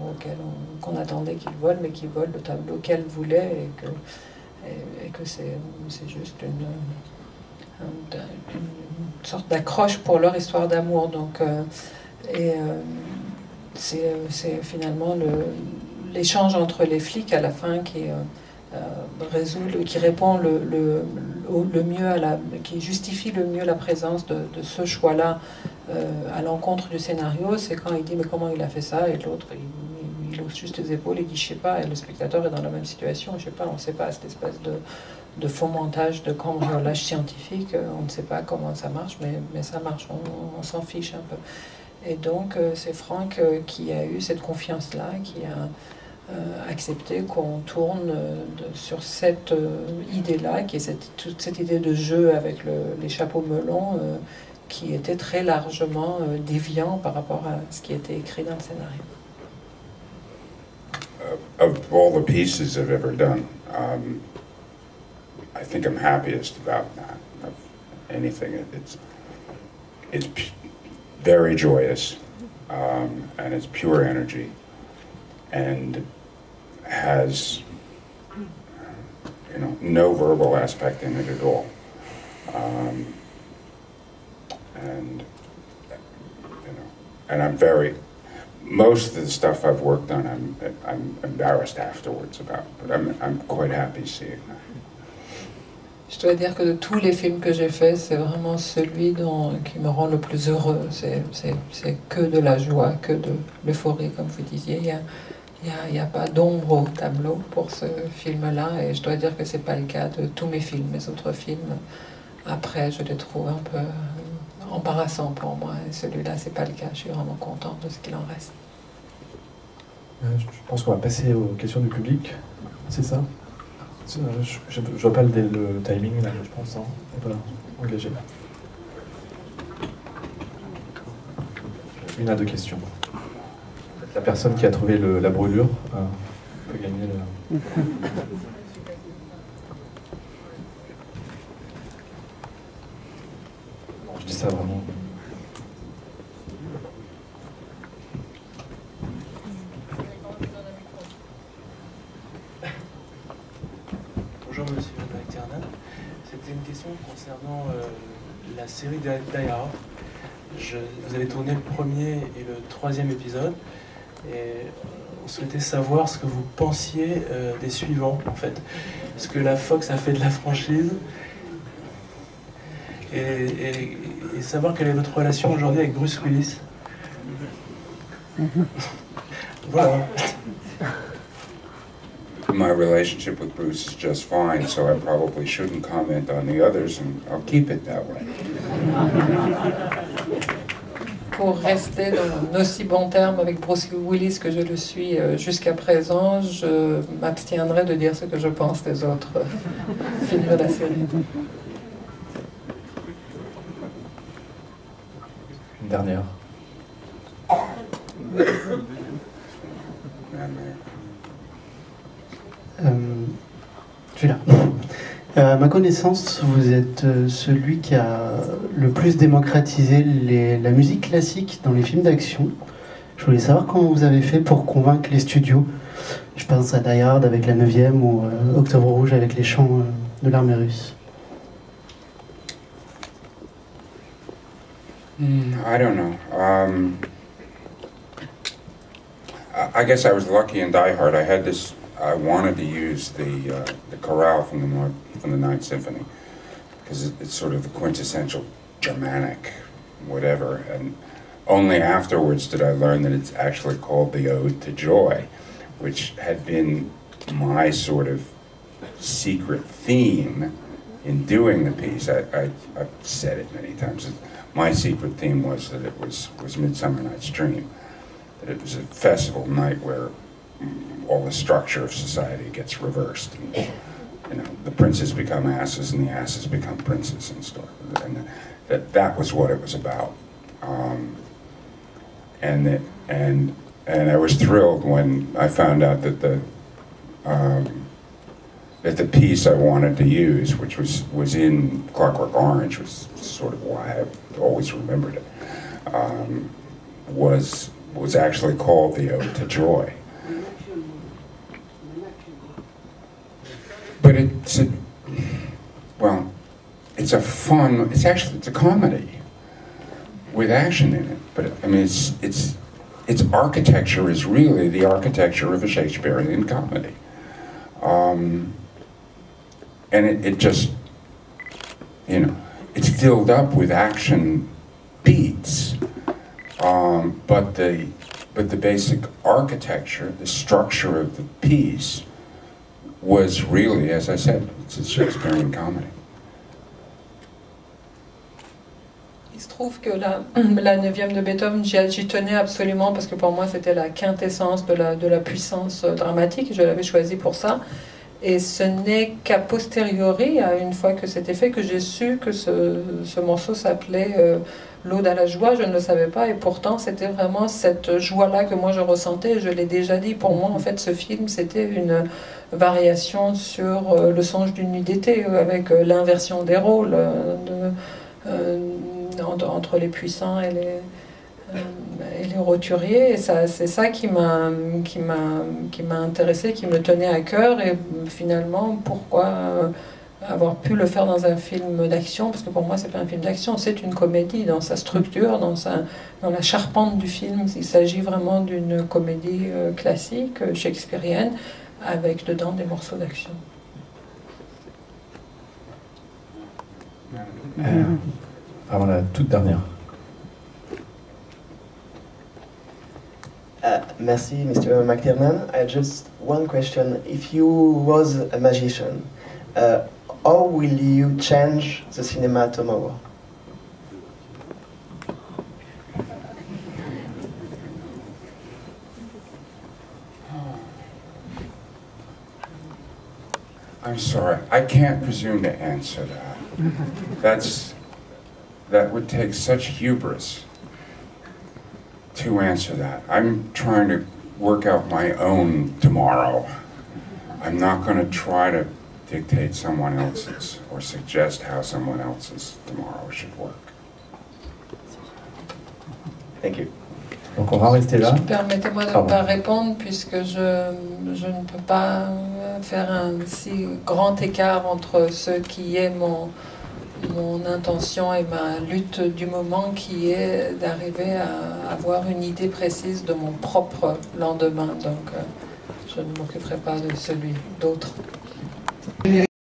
qu'on attendait qu'il vole, mais qu'il vole le tableau qu'elle voulait, et que c'est juste une sorte d'accroche pour leur histoire d'amour. Donc, c'est finalement l'échange entre les flics à la fin qui répond le mieux qui justifie le mieux la présence de ce choix-là à l'encontre du scénario. C'est quand il dit mais comment il a fait ça, et l'autre il hausse juste les épaules et dit je sais pas, et le spectateur est dans la même situation, je sais pas, on sait pas, cette espèce de faux montage, de cambriolage scientifique, on ne sait pas comment ça marche, mais ça marche, on s'en fiche un peu. Et donc c'est Franck qui a eu cette confiance-là, qui a accepté qu'on tourne sur cette idée-là, qui est toute cette idée de jeu avec les chapeaux melons, qui était très largement déviant par rapport à ce qui était écrit dans le scénario. Of all the pieces I've ever done, I think I'm happiest about that, of anything. It's very joyous, and it's pure energy, and has, no verbal aspect in it at all. And I'm most of the stuff I've worked on, I'm embarrassed afterwards about, but I'm quite happy seeing that. Je dois dire que de tous les films que j'ai faits, c'est vraiment celui qui me rend le plus heureux. C'est que de la joie, que de l'euphorie, comme vous disiez. Il n'y a pas d'ombre au tableau pour ce film-là, et je dois dire que c'est pas le cas de tous mes films. Mes autres films, après, je les trouve un peu embarrassants pour moi, et celui-là, c'est pas le cas. Je suis vraiment contente de ce qu'il en reste. Je pense qu'on va passer aux questions du public, c'est ça? Je vois pas le timing là, je pense, on va engager. Une à deux questions. La personne qui a trouvé la brûlure peut gagner le... ça vraiment. Bonjour Monsieur McTiernan. C'était une question concernant la série Die Hard. Vous avez tourné le premier et le troisième épisode et on souhaitait savoir ce que vous pensiez des suivants en fait. Est-ce que la Fox a fait de la franchise et savoir quelle est votre relation aujourd'hui avec Bruce Willis. Voilà. My relationship with Bruce is just fine, so I probably shouldn't comment on the others, and I'll keep it that way. Pour rester dans d'aussi bons termes avec Bruce Willis que je le suis jusqu'à présent, je m'abstiendrai de dire ce que je pense des autres films de la série. Une dernière. Je suis là. À ma connaissance, vous êtes celui qui a le plus démocratisé la musique classique dans les films d'action. Je voulais savoir comment vous avez fait pour convaincre les studios. Je pense à Die Hard avec la 9e ou Octobre Rouge avec les chants de l'armée russe. I don't know. I guess I was lucky in Die Hard. I wanted to use the chorale from the Ninth Symphony because it's sort of the quintessential Germanic whatever. And only afterwards did I learn that it's actually called the Ode to Joy, which had been my sort of secret theme in doing the piece. I've said it many times. My secret theme was that it was Midsummer Night's Dream, that it was a festival night where all the structure of society gets reversed. And, the princes become asses and the asses become princes and stuff. And that was what it was about. And I was thrilled when I found out that the piece I wanted to use, which was in Clockwork Orange, was sort of why I always remembered it, was actually called the Ode to Joy. But it's a comedy with action in it. But I mean, its architecture is really the architecture of a Shakespearean comedy. And it just, it's filled up with action beats, but the basic architecture, the structure of the piece, was really, as I said, it's a Shakespearean comedy. Il se trouve que la 9e de Beethoven, j'y tenais absolument parce que pour moi c'était la quintessence de la puissance dramatique. Je l'avais choisi pour ça. Et ce n'est qu'à posteriori, une fois que c'était fait, que j'ai su que ce morceau s'appelait L'Ode à la joie. Je ne le savais pas et pourtant c'était vraiment cette joie-là que moi je ressentais. Je l'ai déjà dit, pour moi en fait ce film c'était une variation sur Le songe d'une nuit d'été avec l'inversion des rôles entre les puissants et les roturiers, et c'est ça qui m'a intéressé, qui me tenait à cœur, et finalement pourquoi avoir pu le faire dans un film d'action, parce que pour moi c'est pas un film d'action, c'est une comédie dans sa structure, dans la charpente du film. Il s'agit vraiment d'une comédie classique, shakespearienne, avec dedans des morceaux d'action. Vraiment la toute dernière. Merci, Mr. McTiernan. Just one question. If you was a magician, how will you change the cinema tomorrow? I'm sorry, I can't presume to answer that. That would take such hubris to answer that. I'm trying to work out my own tomorrow. I'm not going to try to dictate someone else's or suggest how someone else's tomorrow should work. Thank you. Donc on va rester là. Permettez-moi de ne pas répondre puisque je ne peux pas faire un si grand écart entre ce qui est mon intention et ma lutte du moment qui est d'arriver à avoir une idée précise de mon propre lendemain. Donc je ne m'occuperai pas de celui d'autres.